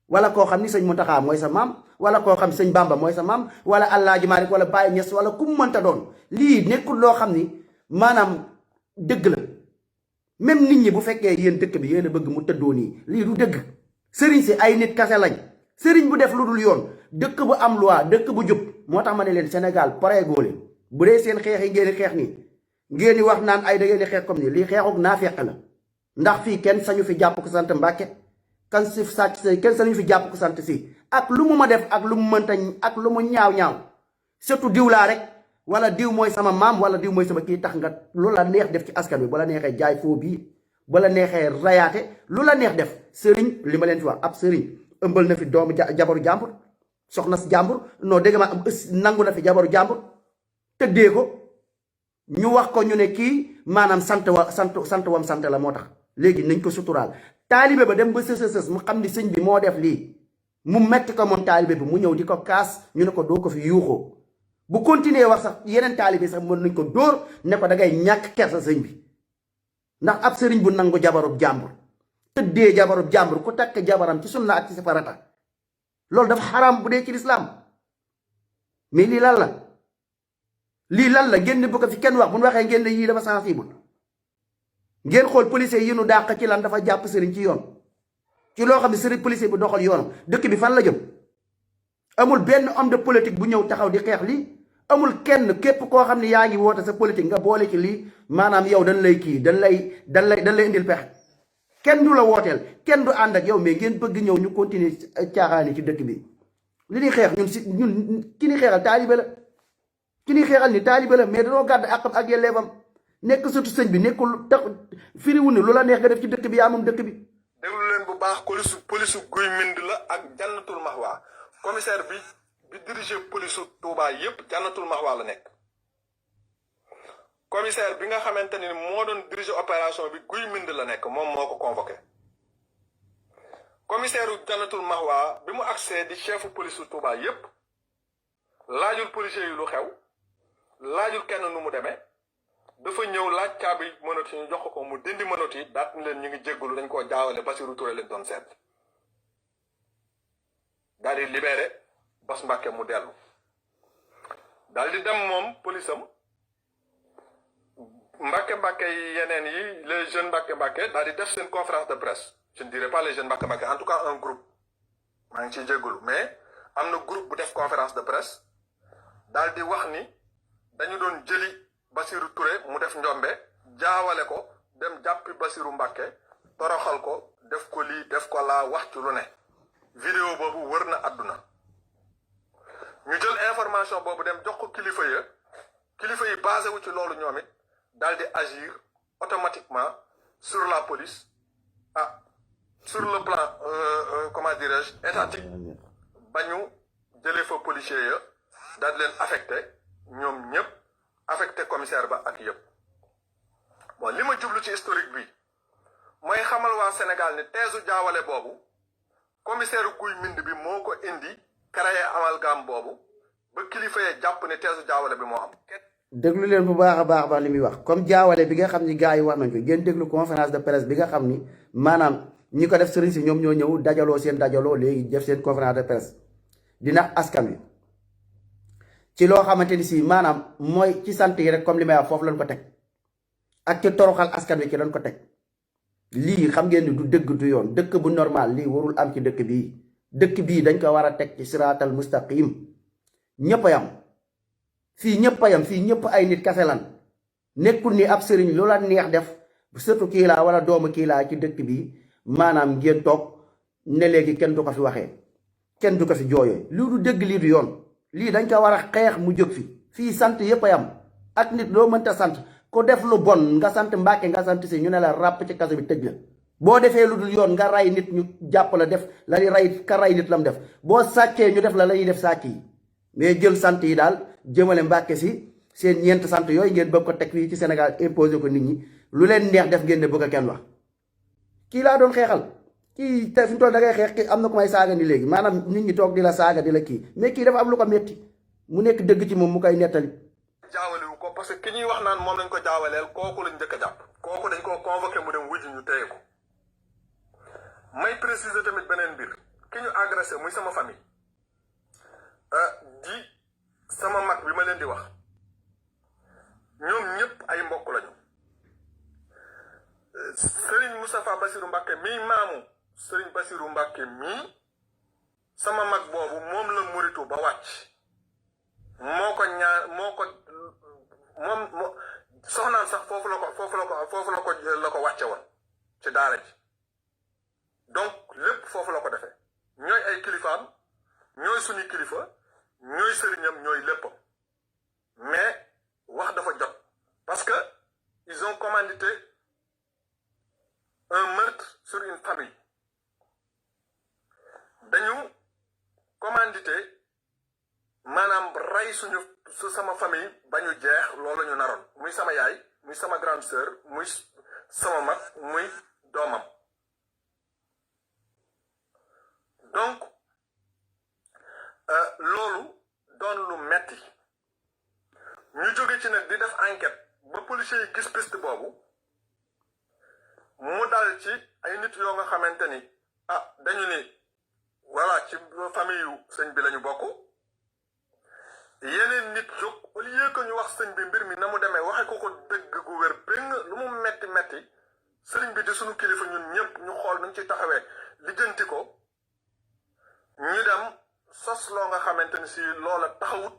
wala koo xam ni sëñ Muntaxa mooy sa maam wala koo xam sëñ Bamba mooy sa maam wala Alaaji Maalik wala Baay Ñas wala ku mu mënta doon lii nekkul loo xam ni maanaam dëgg la même nit ñi bu fekkee yéen dëkk bi yéen a bëgg mu tëddoo nii lii du dëgg sëriñ si ay nit kase lañ sëriñ bu def lu dul yoon dëkk bu am loi dëkk bu jub moo tax ma ne leen Sénégal pareegoo leen bu dee seen xeex yi ngeen di xeex nii ngeen di wax naan ay da ngeen di xeex comme nii lii xeexuk naafeq la ndax fii kenn sañu fi jàpp ko sant Mbàkke kan si sàcc si kenn sañu fi jàpp ko sant si ak lu mu ma def ak lu mu mënta ak lu mu ñaaw surtout diw laa rek wala diw mooy sama maam wala diw mooy sama kii tax nga lu la neex def ci askan wi ba la neexee jaay foo bii ba la neexee rayaate lu la neex def sëriñ li ma leen fi wax ab sëriñ ëmbal na fi doomu jabaru jàmbur soxna si jàmbur non dégg ma nangu na fi jabaru jàmbur tëddee ko ñu wax ko ñu ne kii maanaam sant wam sant la moo tax léegi nañ ko suturaal taalibe ba dem ba sës mu xam ni sëñ bi moo def lii mu metti ko moom taalibe bi mu ñëw di ko kaas ñu ne ko doo ko fi yuuxoo bu continuer wax sax yeneen taalibe sax mën nañ ko dóor ne ko da ngay ñàkk kersa sëñ bi ndax ab sëriñ bu nangu jabarub jàmbur tëddee jabarub jàmbur ku takk jabaram ci sunna ak ci farata loolu dafa xaraam bu dee ci lislaam mais lii lan la ngeen bu ko fi kenn wax bu ñu waxee ngeen ne yii dafa sensible ngeen xool policier yi nu dàq ci lan dafa jàpp sëriñ ci yoon ci loo xam ne sëriñ policier bu doxal yoonam dëkk bi fan la jëm amul benn homme de politique bu ñëw taxaw di xeex lii amul kenn képp koo xam ne yaa ngi woote sa politique nga boole ci lii maanaam yow dañ lay kii dañ lay indil pexe kenn du la wooteel kenn du ànd ak yow mais ngeen bëgg ñëw ñu continuer caaxaani ci dëkk bi li ñuy xeex ñun ki ñuy xeexal taalibe la ki ñuy xeexal ni taalibe la mais dañoo gàdd àqam ak yelleefam nekk surtout sëñ bi nekkul tax firiwu ne lu la neex nga def ci dëkk bi yaa moom dëkk bi. déglu leen bu baax polisu guy mind la ak jannatul maxwa commissaire bi dirigé polisu Touba yépp jannatul maxwa la nekk. commissaire bi nga xamante ni moo doon dirigé opération bi guy mind la nekk moom moo ko convoqué. commissaire u jannatul maxwa bi mu accès di chefu polisu Touba yépp laajul policier yi lu xew laajul kenn nu mu demee. dafa ñëw laaj caabi mënot yi ñu jox ko mu dindi mënot yi daat leen ñu ngi jéggalu dañ koo jaawale Bassirou Touré leen doon seet daal di libéré Bass Mbàkke mu dellu daal di dem moom police am Mbàkke yi yeneen yi les jeunes Mbàkke daal di def seen conférence de presse je ne dirais pas les jeunes Mbàkke en tout cas un groupe maa ngi ciy jéggalu mais am na groupe bu def conférence de presse daal di wax ni dañu doon jëli Bassirou Touré mu def njombe jaawale ko dem jàppi Bassirou Mbàkke toroxal ko def ko lii def ko laa wax ci lu ne vidéo boobu wër na àdduna ñu jël information boobu dem jox ko kilifa yi basé wu ci loolu ñoom it daal di agir automatiquement sur la police sur le plan comment dirais-je étatique ba ñu jëlee fa policier ya daal di leen affecté ñoom ñëpp affecté commissaire ba ak yëpp bon li ma jublu ci historique bi mooy xamal waa Sénégal ni teesu jaawale boobu commissaire guy mind bi moo ko indi créé amalgame boobu ba kilifa yee jàpp ne teesu jaawale bi moo am. déglu leen bu baax a baax li muy wax comme jaawale bi nga xam ni gars yi wax nañ ko ngeen déglu conférence de presse bi nga xam ni maanaam ñi ko def sëriñ si ñoom ñoo ñëw dajaloo léegi def seen conférence de presse dina askan wi ci loo xamante ni si maanaam mooy ci sant yi rek comme li may wax foofu lañ ko teg ak ci toroxal askan wi ci lañ ko teg lii xam ngeen ni du dëgg du yoon dëkk bu normal lii warul am ci dëkk bii dañ ko war a teg ci siraatal mustaqim ñëpp a yam fii ñëpp a yam fii ñëpp ay nit kase lan nekkul ni ab sëriñ lu la neex def surtout kii laa wala doomu kii laa ci dëkk bi maanaam ngeen toog ne léegi kenn du ko fi waxee kenn du ko fi jooyee lii du dëgg lii du yoon lii dañ ko war a xeex mu jóg fii sant yëpp a yam ak nit loo mënta sant ko def lu bon nga sant Mbàkke nga sant si ñu ne la ràpp ci kaso bi tëj la boo defee lu dul yoon nga ray nit ñu jàpp la def la ñuy ray ka ray nit la mu def boo sàccee ñu def la ñuy def sàcc yi mais jël sant yi daal jëmale Mbàkke si seen ñeent sant yooyu ngeen bëgg ko teg fii ci Sénégal imposé ko nit ñi lu leen neex def ngeen ne bëgg a kenn wax kii laa doon xeexal kii te fi mu toll da ngay xeex kii am na ko may saaga ni léegi maanaam nit ñi toog di la saaga di la kii mais kii dafa am lu ko metti mu nekk dëgg ci moom mu koy nettali. jaawalewu ko parce que ki ñuy wax naan moom lañ ko jaawaleel kooku lañ njëkk a jàpp kooku dañ koo convoqué mu dem wujj ñu téye ko may préciser tamit beneen mbir ki ñu agressé muy sama famille di sama mag bi ma leen di wax ñoom ñëpp ay mbokk lañu Serigne Moustapha Bassirou Mbacké mii maamu Serigne Bassirou Mbacké mii sama mag boobu moom la muritu ba wàcc moo ko ñaan moo ko moom soxnaan sax foofu la ko wàcce woon ci daara ji donc lépp foofu la ko defee ñooy ay kilifaam ñooy suñu kilifa ñooy sëriñam ñooy léppam mais wax dafa jot parce que ils ont commandité un meurtre sur une famille dañu commandité maanaam rey su sama famille ba ñu jeex loolu la ñu naroon muy sama yaay muy sama grande sœur muy sama mag muy doomam donc loolu doon lu metti ñu jóge ci nag di def enquête ba policiers yi gis piste boobu mu dal ci ay nit yoo nga xamante ni dañu ni voilà ci famille yu sëñ bi lañu bokk yeneen nit jóg au lieu que ñu wax sëñ bi mbir mi na mu demee waxe ko dëgg gu wér péng lu mu metti metti sëriñ bi di sunu kilifa ñun ñëpp ñu xool nuñ ci taxawee lijjanti ko ñu dem sos loo nga xamante ni si loola taxawut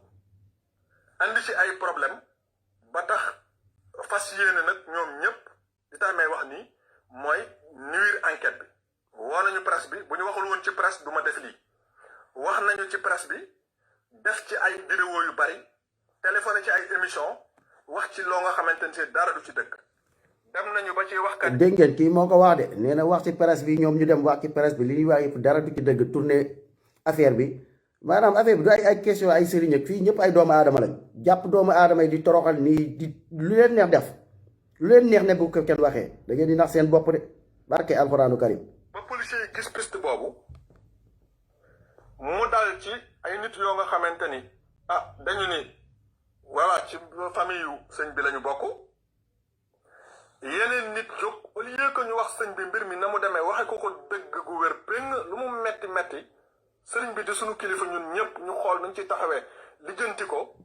andi ci ay problème ba tax fas yéene nag ñoom ñëpp di tax may wax nii mooy nuire enquête bi woo nañu presse bi bu ñu waxul woon ci presse du ma def lii wax nañu ci presse bi def ci ay vidéo yu bari téléphoné ci ay émission wax ci loo nga xamante ni si dara du ci dëkk dem nañu ba ci waxkat dégg ngeen kii moo ko wax de nee na wax ci presse bi ñoom ñu dem wax ci presse bi li ñuy wax yëpp dara du ci dëgg tourné affaire bi maanaam affaire bi du ay question ay sëriñ ak fii ñëpp ay doomu aadama lañ jàpp doomu aadama yi di toroxal nii di lu leen neex def lu leen neex ne bu ko kenn waxee da ngeen di nax seen bopp de barke alxuraanu karim ba policiers yi gis piste boobu mu dal ci ay nit yoo nga xamante ni dañu ni voilà ci famille yu sëñ bi lañu bokk yeneen nit jóg au lieu que ñu wax sëñ bi mbir mi na mu demee waxe ko dëgg gu wér péng lu mu metti metti sëriñ bi di sunu kilifa ñun ñëpp ñu xool nuñ ci taxawee lijjanti ko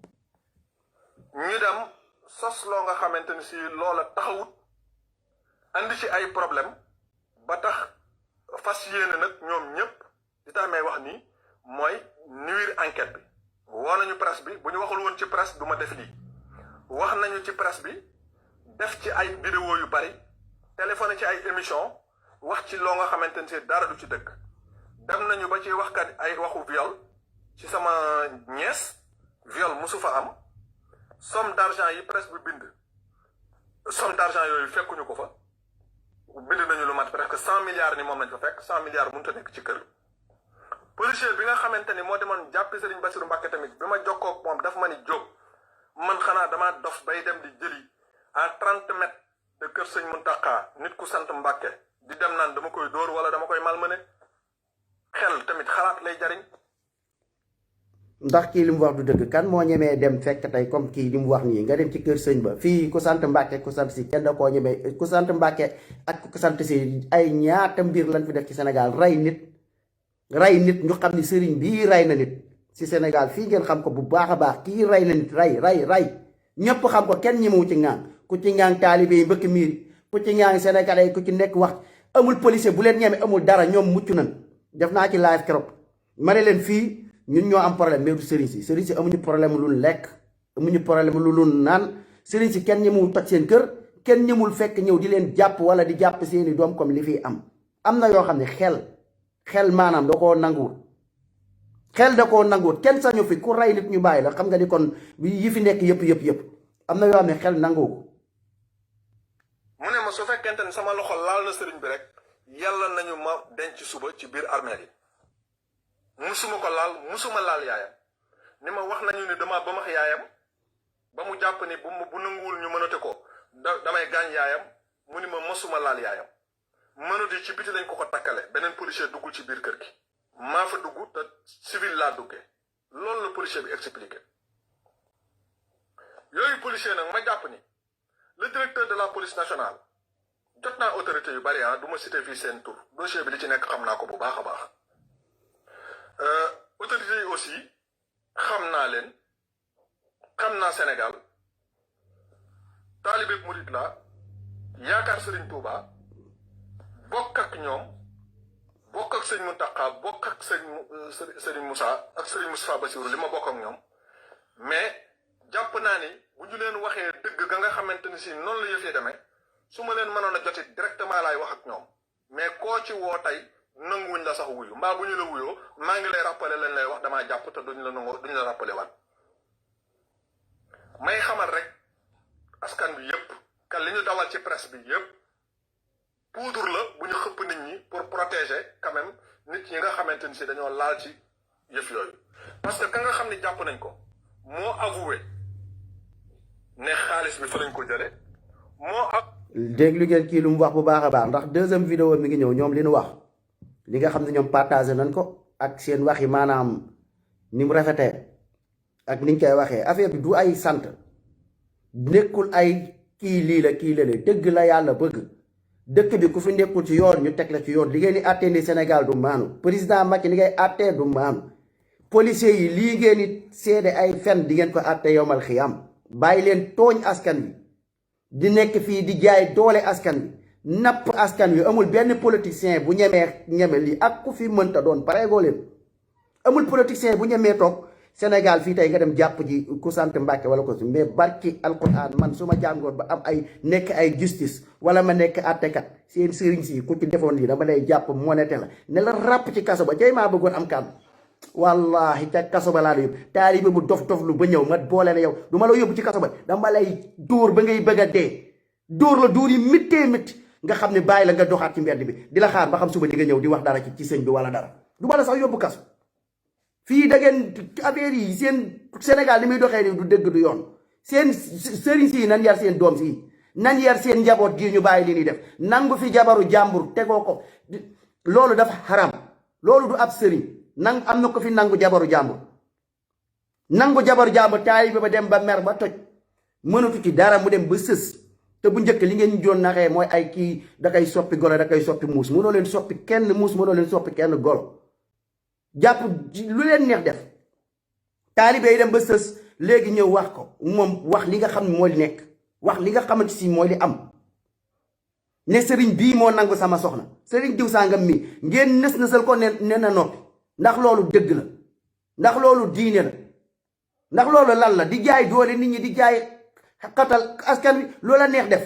ñu dem sos loo nga xamante ni si loola taxawut andi ci ay problème ba tax fas yéene nag ñoom ñëpp di tax may wax nii mooy nuire enquête bi woo nañu presse bi bu ñu waxul woon ci presse du ma def lii wax nañu ci presse bi def ci ay vidéo yu bari téléphoné ci ay émission wax ci loo nga xamante ni si dara du ci dëkk dem nañu ba ci waxkat ay waxu viol ci sama nièce viol musu fa am somme d'argent yi presse bi bind somme d'argent yooyu fekkuñu ko fa bind nañu lu mat presque 100 milliards ni moom lañ fa fekk 100 milliards mënut a nekk ci kër policier bi nga xamante ni moo demoon jàppi Serigne Bassirou Mbacké tamit bi ma jokkoo moom daf ma ni jóg man xanaa damaa dof bay dem di jëli à 30 mètres de kër sëñ Mountakha nit ku sant Mbacké di dem naan dama koy dóor wala dama koy malmené xel tamit xalaat lay jariñ ndax kii li mu wax du dëgg kan moo ñemee dem fekk tey comme kii li mu wax nii nga dem ci kër sëñ ba fii ku sant Mbàkke ku sant si kenn da koo ñemee ku sant Mbàkke ak ku sant si ay ñaata mbir lañ fi def ci Sénégal rey nit ñu xam ni sëriñ bii rey na nit si Sénégal fii ngeen xam ko bu baax a baax kii rey na nit rey ñëpp xam ko kenn ñi mu ci ŋaan ku ci ŋaan taalibe yi mbëkk miir ku ci ŋaan sénégalais ku ci nekk wax amul policier bu leen ñeme amul dara ñoom mucc nañ def naa ci live keroog ma ne leen fii ñun ñoo am problème mais du sëriñ si amuñu problème lu lekk amuñu problème lu naan sëriñ si kenn ñemul toj seen kër kenn ñemul fekk ñëw di leen jàpp wala di jàpp seeni doom comme li fi am na yoo xam ne xel maanaam da koo nanguwul xel da koo nanguwul kenn sañu fi ku rey nit ñu bàyyi la xam nga ni kon yi fi nekk yëpp am na yoo xam ne xel nanguwu ko. mu ne ma su fekkente ne sama loxo laal na sëriñ bi rek yàlla nañu ma denc suba ci biir armeel yi musuma ko laal musuma laal yaayam ni ma wax nañu ni dama ba max yaayam ba mu jàpp ni bu nanguwul ñu mënate ko damay gaañ yaayam mu ni ma mosuma laal yaayam mënatu ci biti lañ ko takkale beneen policier duggul ci biir kër gi maa fa dugg te civil laa duggee loolu la policier bi expliqué yooyu policier nag ma jàpp ni le directeur de la police nationale jot naa autorité yu bari du ma cité fii seen tur dossier bi li ci nekk xam naa ko bu baax a baax autorité yi aussi xam naa leen xam naa Sénégal taalibe murid la yaakaar Serigne Touba bokk ak ñoom bokk ak sëñ Mountakha bokk ak Serigne Moussa ak Serigne Moustapha Bassirou li ma bokk ak ñoom mais jàpp naa ni bu ñu leen waxee dëgg ga nga xamante ni si noonu la yëf yi demee su ma leen mënoon a joti directement laay wax ak ñoom mais koo ci woo tey nanguwuñ la sax wuyu mbaa bu ñu la wuyoo maa ngi lay rappeler leen lay wax damaa jàpp te duñ la nangoo duñ la rappeler waat may xamal rek askan bi yëpp kan li ñu dawal ci presse bi yëpp poudre la bu ñu xëpp nit ñi pour protéger quand même nit ñi nga xamante ni si dañoo laal ci yëf yooyu parce que ka nga xam ni jàpp nañ ko moo avoué ne xaalis bi fa lañ ko jële moo ak déglu ngeen kii lu mu wax bu baax a baax ndax deuxième vidéo mi ngi ñëw ñoom li ñu wax li nga xam ne ñoom partagé nañ ko ak seen wax yi maanaam ni mu rafetee ak niñ koy waxee affaire bi du ay sant nekkul ay kii lii la kii la dëgg la yàlla bëgg dëkk bi ku fi nekkul ci yoon ñu teg la ci yoon li ngeen di àttee ni Sénégal du maanu président Macky li ngay àttee du maanu policiers yi lii ngeen di seede ay fen di ngeen ko àttee yomal xiyam bàyyi leen tooñ askan wi di nekk fii di jaay doole askan wi napp askan wi amul benn politicien bu ñeme lii ak ku fi mënta doon pareegoo leen amul politicien bu ñemee toog Sénégal fii tey nga dem jàpp ji ku sant Mbàkke wala ko si mais barki alquran man su ma jàngoon ba am ay nekk ay justice wala ma nekk àttekat seen sëriñ si ku ci defoon lii dama lay jàpp monete la ne la ràpp ci kaso ba jay maa bëggoon am kàddu wallahi ca kaso ba laa la yóbbu taalibe bu dof lu ba ñëw ma boole na yow du ma la yóbbu ci kaso ba dama lay dóor ba ngay bëgg a dee dóor la dóor yi méttee métti nga xam ne bàyyi la nga doxaat ci mbedd bi di la xaar ba xam suba di nga ñëw di wax dara ci sëñ bi wala dara du ma la sax yóbbu kaso fii da ngeen affaire yi seen Sénégal li muy doxee nii du dëgg du yoon seen sëriñ si nan yar seen doom si nan yar seen njaboot gi ñu bàyyi li ñuy def nangu fi jabaru jàmbur tegoo ko loolu dafa xaram loolu du ab sëriñ am na ko fi nangu jabaru jàmbur taalibe ba dem ba mer ba toj mënatu ci dara mu dem ba sës te bu njëkk li ngeen ñu doon naxee mooy ay kii da koy soppi golo da koy soppi muus mënoo leen soppi kenn muus mënoo leen soppi kenn golo jàpp lu leen neex def taalibe yi dem ba sës léegi ñëw wax ko moom wax li nga xam ne mooy li nekk wax li nga xamante si mooy li am ne sëriñ bii moo nangu sama soxna sëriñ diw sangam mi ngeen nësal ko ne na noppi ndax loolu dëgg la ndax loolu diine la ndax loolu lan la di jaay doole nit ñi di jaay xatal askan wi loola neex def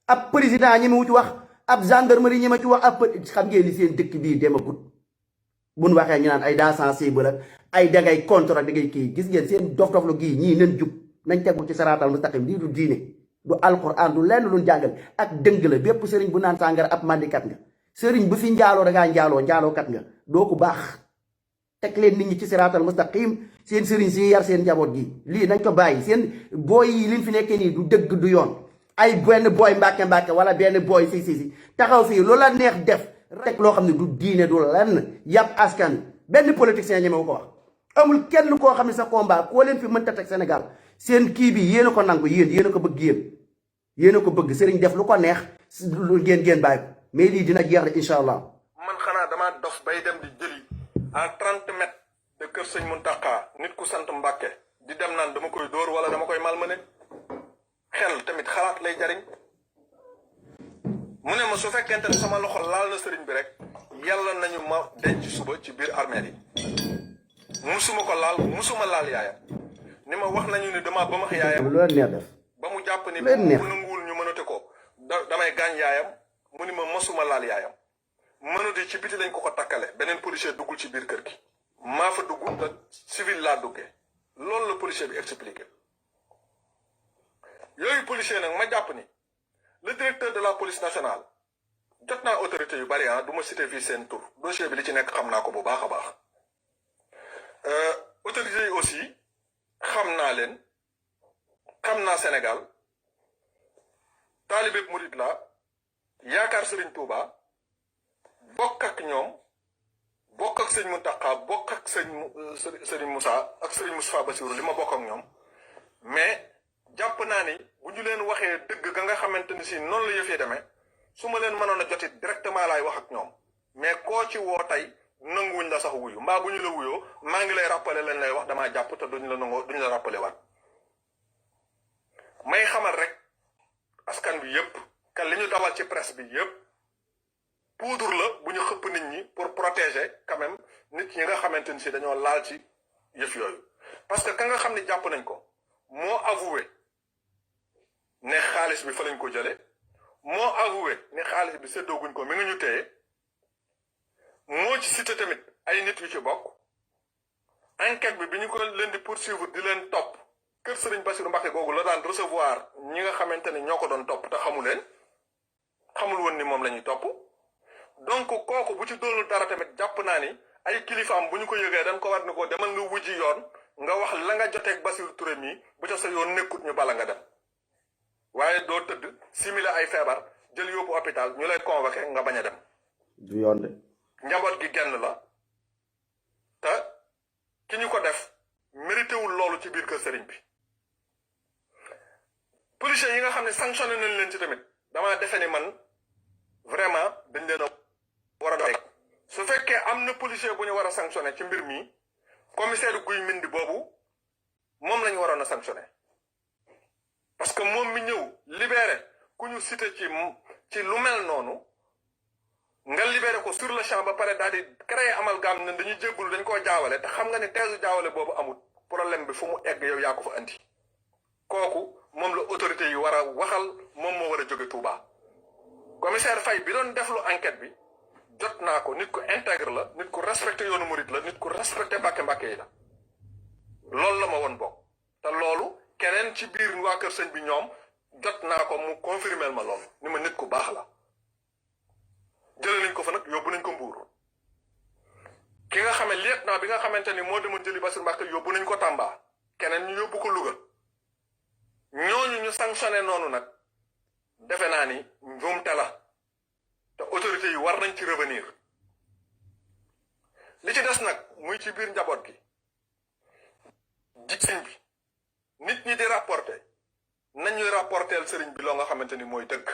ab président ñi ma wuti wax ab gendarmerie ñi ma ci wax ab xam ngeen ni seen dëkk bii demagut buñ waxee ñu naan ay daa sensible ak ay dangay contre ak dangay kii gis ngeen seen dof lu gii ñii nañ jub nañ tegu ci saraatal mustaqim lii du diine du alquran du lenn luñ jàngal ak dëng la bépp sëriñ bu naan sàngara ab mandikat nga sëriñ bu fi njaaloo dangaa njaalookat nga doo ko baax teg leen nit ñi ci saraatal mustaqim seen sëriñ si yar seen njaboot gi lii nañ ko bàyyi seen booy yi liñ fi nekkee nii du dëgg du yoon ay benn booy mbàkke wala benn booy si taxaw fii loola neex def rek loo xam ne du diine du lenn yàpp askan benn politicien ñemewu ko wax amul kenn koo xam ne sa combat koo leen fi mënta teg Sénégal seen kii bi yéen a ko nangu yéen a ko bëgg yéen a ko bëgg sëriñ def lu ko neex ngeen bàyyi ko mais lii dina jeex de incha allah. man xanaa damaa dof bay dem di jëli à 30 mètres de kër sëñ Muntaxa nit ku sant Mbàkke di dem naan dama koy dóor wala dama koy malmené xel tamit xalaat lay jariñ mu ne ma su fekkente ne sama loxo laal na sëriñ bi rek yàlla nañu ma denc suba ci biir armeel yi musuma ko laal musuma laal yaayam ni ma wax nañu ni dama ba ma yaayam lu leen neex def ba mu jàpp ni leen neex bu nanguwul ñu mënate ko damay gaañ yaayam mu ni ma mosuma laal yaayam mënute ci biti lañ ko takkale beneen policier duggul ci biir kër gi maa fa dugg te civil laa duggee loolu la policier bi expliqué yooyu policier nag ma jàpp ni le directeur de la police nationale jot naa autorité yu bari du ma cité fii seen tur dossier bi li ci nekk xam naa ko bu baax a baax autorités yi aussi xam naa leen xam naa Sénégal taalibe murid la yaakaar Serigne Touba bokk ak ñoom bokk ak sëñ Mountakha bokk ak sëñ Moussa ak sëñ Moustapha Bassirou li ma bokk ak ñoom mais jàpp naa ni bu ñu leen waxee dëgg ga nga xamante ni si noonu la yëfee demee su ma leen mënoon a jotit directement laay wax ak ñoom mais koo ci woo tey nanguwuñ la sax wuyu mbaa bu ñu la wuyoo maa ngi lay rappeler leen lay wax damaa jàpp te duñ la nangoo duñ la rappeler waat may xamal rek askan bi yëpp kan li ñu dawal ci presse bi yëpp poudre la bu ñu xëpp nit ñi pour protéger quand même nit ñi nga xamante ni si dañoo laal ci yëf yooyu parce que ka nga xam ne jàpp nañ ko moo avoué ne xaalis bi fa lañ ko jële moo avoué ne xaalis bi séddooguñ ko mi ngi ñu téye moo ci cité tamit ay nit yu ci bokk enquête bi ñu ko leen di poursuivre di leen topp kër Serigne Bassirou Mbacké googu la daan recevoir ñi nga xamante ni ñoo ko doon topp te xamu leen xamul woon ni moom la ñuy topp donc kooku bu ci doonul dara tamit jàpp naa ni ay kilifaam bu ñu ko yëgee dañ ko war ni ko demal nga wujji yoon nga wax la nga joteeg Bassirou Touré mii bu ca sa yoon nekkut ñu bala nga dem waaye doo tëdd simile ay feebar jël yóbbu hôpital ñu lay convoqué nga bañ a dem. du yoon de. njaboot gi genn la te ki ñu ko def mérité wul loolu ci biir kër sëriñ bi policiers yi nga xam ne sanctionné nañ leen ci tamit damaa defe ni man vraiment dañ leen a war a doy su fekkee am na policier bu ñu war a sanctionné ci mbir mi commissaire Guy Mindi boobu moom la ñu waroon a sanctionné parce que moom mi ñëw libéré ku ñu cité ci lu mel noonu nga libéré ko sur le champ ba pare daal di créer amalgame ne dañuy jéggul dañ koo jaawale te xam nga ne teesu jaawale boobu amul problème bi fu mu egg yow yaa ko fa andi kooku moom la autorité yi war a waxal moom moo war a jóge Touba commissaire Faye bi doon deflu enquête bi jot naa ko nit ku intègre la nit ku respecté yoonu murit la nit ku respecté mbàkke-mbàkke yi la loolu la ma woon bokk te loolu keneen ci biir waa kër sëñ bi ñoom jot naa ko mu confirmel ma loolu ni ma nit ku baax la jëlee nañ ko fa nag yóbbu nañ ko Mbuur ki nga xamee lieutenant bi nga xamante ni moo demoon jëli Bassirou Mbacké yóbbu nañ ko Tamba keneen ñu yóbbu ko Louga ñooñu ñu sanctionné noonu nag defe naa ni njuumte la te autorité yi war nañ ci revenir li ci des nag muy ci biir njaboot gi di sëriñ bi nit ñi di rapporter nañuy rapporteel sëriñ bi loo nga xamante ni mooy dëgg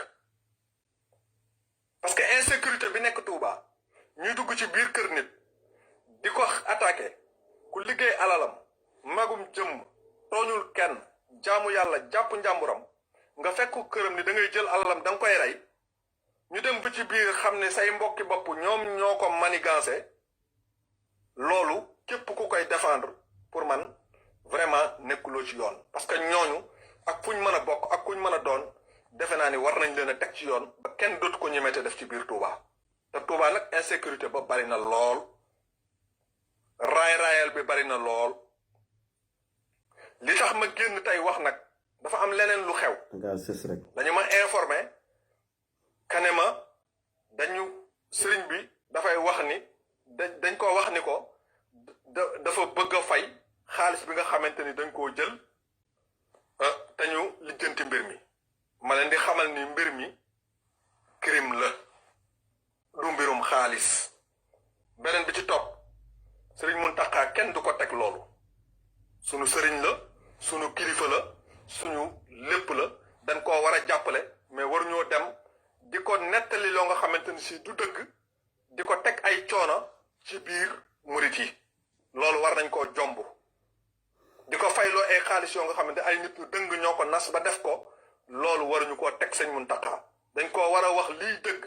parce que insécurité bi nekk Touba ñuy dugg ci biir kër nit di ko attaqué ku liggéey alalam magum jëmm tooñul kenn jaamu yàlla jàpp njàmburam nga fekk këram ni da ngay jël alalam da nga koy rey ñu dem ba ci biir xam ne say mbokki bopp ñoom ñoo ko manigancé loolu képp ku koy défendre pour man vraiment nekkuloo ci yoon parce que ñooñu ak fuñ mën a bokk ak kuñ mën a doon defe naa ni war nañ leen a teg ci yoon ba kenn dootu ko ñemete def ci biir Touba te Touba nag insécurité ba bari na lool raayal bi bari na lool li tax ma génn tey wax nag dafa am leneen lu xew dañu ma informé kane ma dañu sëriñ bi dafay wax ni dañ ko wax ni ko dafa bëgg a fay xaalis bi nga xamante ni dañ koo jël te ñu lijjanti mbir mi ma leen di xamal ni mbir mi crime la du mbirum xaalis beneen bi ci topp sëriñ Mountakha kenn du ko teg loolu sunu sëriñ la sunu kilifa la suñu lépp la dañ koo war a jàppale mais waruñoo dem di ko nettali loo nga xamante ni si du dëgg di ko teg ay coono ci biir murit yi loolu war nañ koo jomb di ko fayloo ay xaalis yoo nga xamante ay nit ñu dëng ñoo ko nas ba def ko loolu waruñu koo teg sëñ Muntaxa dañ koo war a wax lii dëgg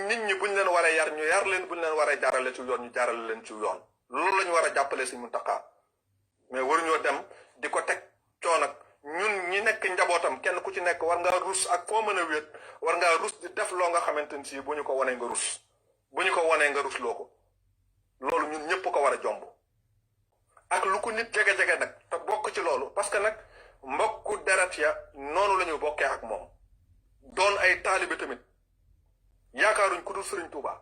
nit ñi buñ leen waree yar ñu yar leen buñ leen waree jaarale ci yoon ñu jaarale leen ci yoon loolu la ñu war a jàppale sëñ Muntaxa mais waruñoo dem di ko teg coono ak ñun ñi nekk njabootam kenn ku ci nekk war ngaa rus ak foo mën a wéet war ngaa rus di def loo nga xamante ni si bu ñu ko wanee nga rus bu ñu ko wanee nga rus loo ko loolu ñun ñëpp ko war a jomb ak lu ko nit jege-jege nag te bokk ci loolu parce que nag mbokku deret ya noonu la ñu bokkee ak moom doon ay taalibe tamit yaakaaruñ ku dul Sëriñ Tuuba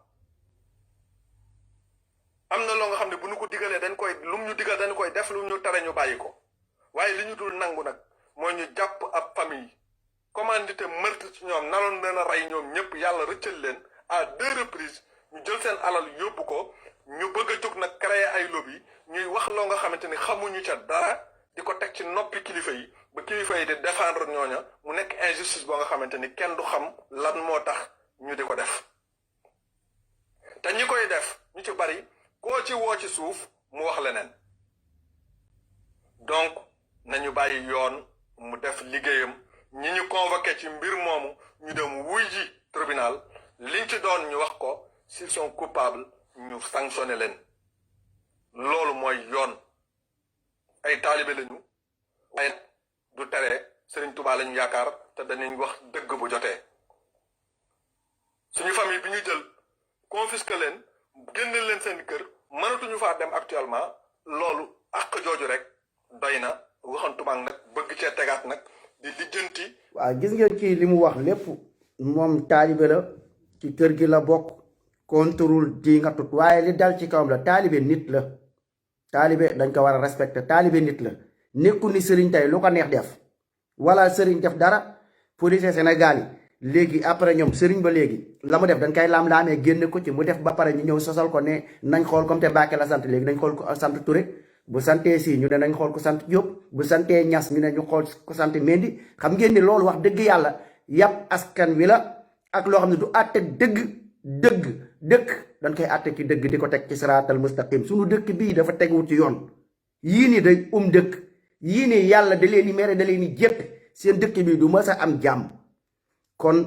am na loo nga xam ne bu ñu ko digalee dañ koy lum ñu digal dañ koy def lu ñu tere ñu bàyyi ko waaye li ñu dul nangu nag mooy ñu jàpp ab famille commandité meurtre ci ñoom naloon leen a rey ñoom ñëpp yàlla rëccal leen à 2 reprises ñu jël seen alal yóbbu ko ñu bëgg a jóg nag créer ay lobby ñuy wax loo nga xamante ni xamuñu ca dara di ko teg ci noppi kilifa yi ba kilifa yi di défendre ñooña mu nekk injustice boo nga xamante ni kenn du xam lan moo tax ñu di ko def te ñi koy def ñu ci bari koo ci woo ci suuf mu wax leneen donc nañu bàyyi yoon mu def liggéeyam ñi ñu convoqué ci mbir moomu ñu dem wuy ji tribunal liñ ci doon ñu wax ko s'ils sont coupables ñu sanctionné leen loolu mooy yoon ay taalibe lañu ay du tere Sëriñ Tuubaa lañu yaakaar te danañ wax dëgg bu jotee suñu famille bi ñu jël confisque leen génne leen seen kër mënatuñu faa dem actuellement loolu ak jooju rek doy na waxantumaak nag bëgg cee tegaat nag di lijjanti. waaw gis ngeen kii li mu wax lépp moom taalibe la ci kër gi la bokk contrôle di nga tut waaye li dal ci kawam la taalibe nit la taalibe dañ ko war a respecté taalibe nit la nekku ni sëriñ tey lu ko neex def wala sëriñ def dara police Sénégal yi léegi après ñoom sëriñ ba léegi la mu def dañ koy laam-laamee génne ko ci mu def ba pare ñu ñëw sosal ko ne nañ xool comme te Mbàkke la sant léegi nañ xool ko sant Touré bu santee si ñu ne nañ xool ko sant Diop bu santee Ñas ñu ne ñu xool ko sant Mendy xam ngeen ni loolu wax dëgg yàlla yàpp askan wi la ak loo xam ne du àtte dëkk dañ koy àtte ci dëgg di ko teg ci siraatal mustaqim suñu dëkk bii dafa teguwut ci yoon yii ni day dëkk yii ni yàlla da leen di mere da leen di jéppe seen dëkk bii du mës a am jàmm kon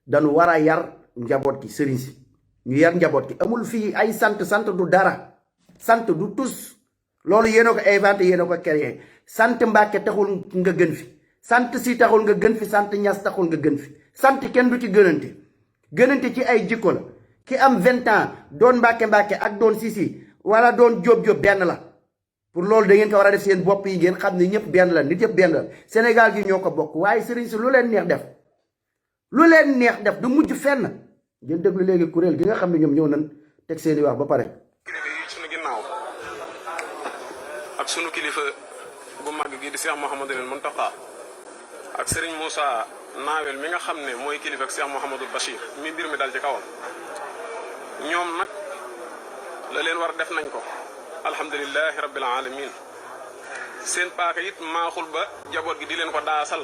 dañu war a yar njaboot gi sëriñ si ñu yar njaboot gi amul fii ay sant du dara sant du tus loolu yéen a ko inventé yéen a ko créé sant Mbàkke taxul nga gën fi sant si taxul nga gën fi sant Ñas taxul nga gën fi sant kenn du ci gënante ci ay jikko la ki am 20 ans doon Mbàkke ak doon Sisi wala doon Jóob benn la pour loolu da ngeen ko war a def seen bopp yi ngeen xam ne ñëpp benn la nit yëpp benn la Sénégal gi ñoo ko bokk waaye sëriñ si lu leen neex def du mujj fenn ngeen déglu léegi kuréel gi nga xam ne ñoom ñëw nañ teg seeni wax ba pare. sunu ginnaaw ak sunu kilifa bu mag gi di Cheikh Mouhamadul Mountakha ak Serigne Moussa Nawel mi nga xam ne mooy kilifa ak Cheikh Mouhamadul Bachir mi mbir mi dal ci kawam ñoom nag la leen war def nañ ko alhamdulilahi rabbil alamin seen paaka it maaxul ba jaboot gi di leen ko daasal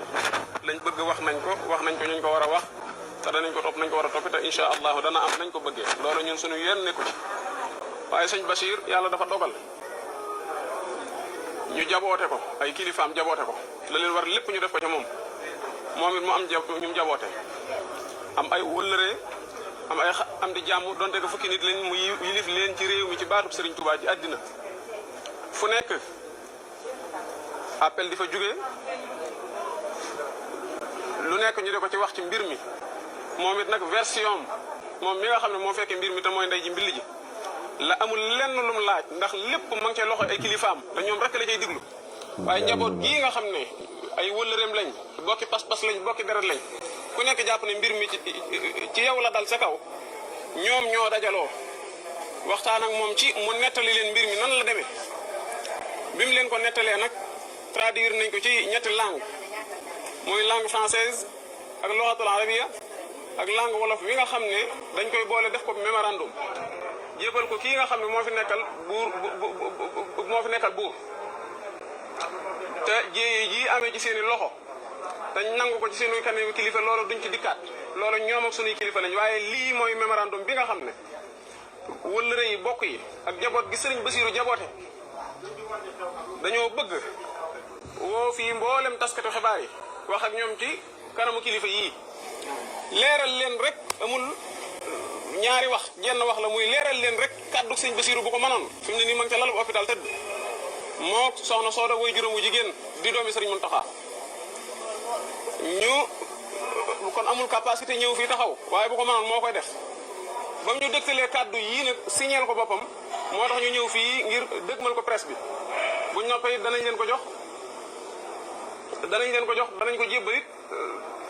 lañ bëgg wax nañ ko ñu ko war a wax te danañ ko topp nañ ko war a topp te incha allahu dana am nañ ko bëggee loolu ñun suñu yenn nekku ci waaye sëñ Bachir yàlla dafa dogal ñu jaboote ko ay kilifaam jaboote ko la leen war lépp ñu def ko ca moom it mu am ñu jaboote am ay wëllëree am ay am di jàmm donte ko fukki nit leen mu yilif leen ci réew mi ci baatub Serigne Touba ci àddina fu nekk appel di fa jóge lu nekk ñu de ko ci wax ci mbir mi moom it nag version moom mi nga xam ne moo fekkee mbir mi te mooy ndey ji mbilli ji la amul lenn lum laaj ndax lépp ma ngi cay loxo ay kilifaam te ñoom rek la cay diglu waaye njaboot gii nga xam ne ay wëllëreem lañ bokki pas-pas lañ bokki deret lañ ku nekk jàpp ne mbir mi ci yow la dal sa kaw ñoom ñoo dajaloo waxtaan ak moom ci mu nettali leen mbir mi nan la demee bi mu leen ko nettalee nag traduire nañ ko ci ñetti langue muy langue française ak loxatul arabiya ak langue wolof wi nga xam ne dañ koy boole def ko mémorandum jébal ko kii nga xam ne moo fi nekkal buur te jéye ji amee ci seeni loxo dañ nangu ko ci seeni kanami kilifa loolu duñ ci dikkaat loolu ñoom ak sunuy kilifa lañ waaye lii mooy mémorandum bi nga xam ne wëllëre yi bokk yi ak jaboot gi sëriñ Basiiru jaboote dañoo bëgg woo fii mboolem taskatu xibaar yi wax ak ñoom ci kanamu kilifa yii leeral leen rek amul ñaari wax jenn wax la muy leeral leen rek kàddu sëñ Basiru bu ko mënoon fi mu ne nii ma ngi ca lalu hôpital tëdd moo soxna Sooda way juróom wu jigéen di doomi Sëriñ Muntaxa ñu kon amul capacité ñëw fii taxaw waaye bu ko mënoon moo koy def ba mu ñu dëgtalee kàddu yii nag signeel ko boppam moo tax ñu ñëw fii ngir dëgmal ko presse bi buñ noppee danañ leen ko jox danañ ko jébbalit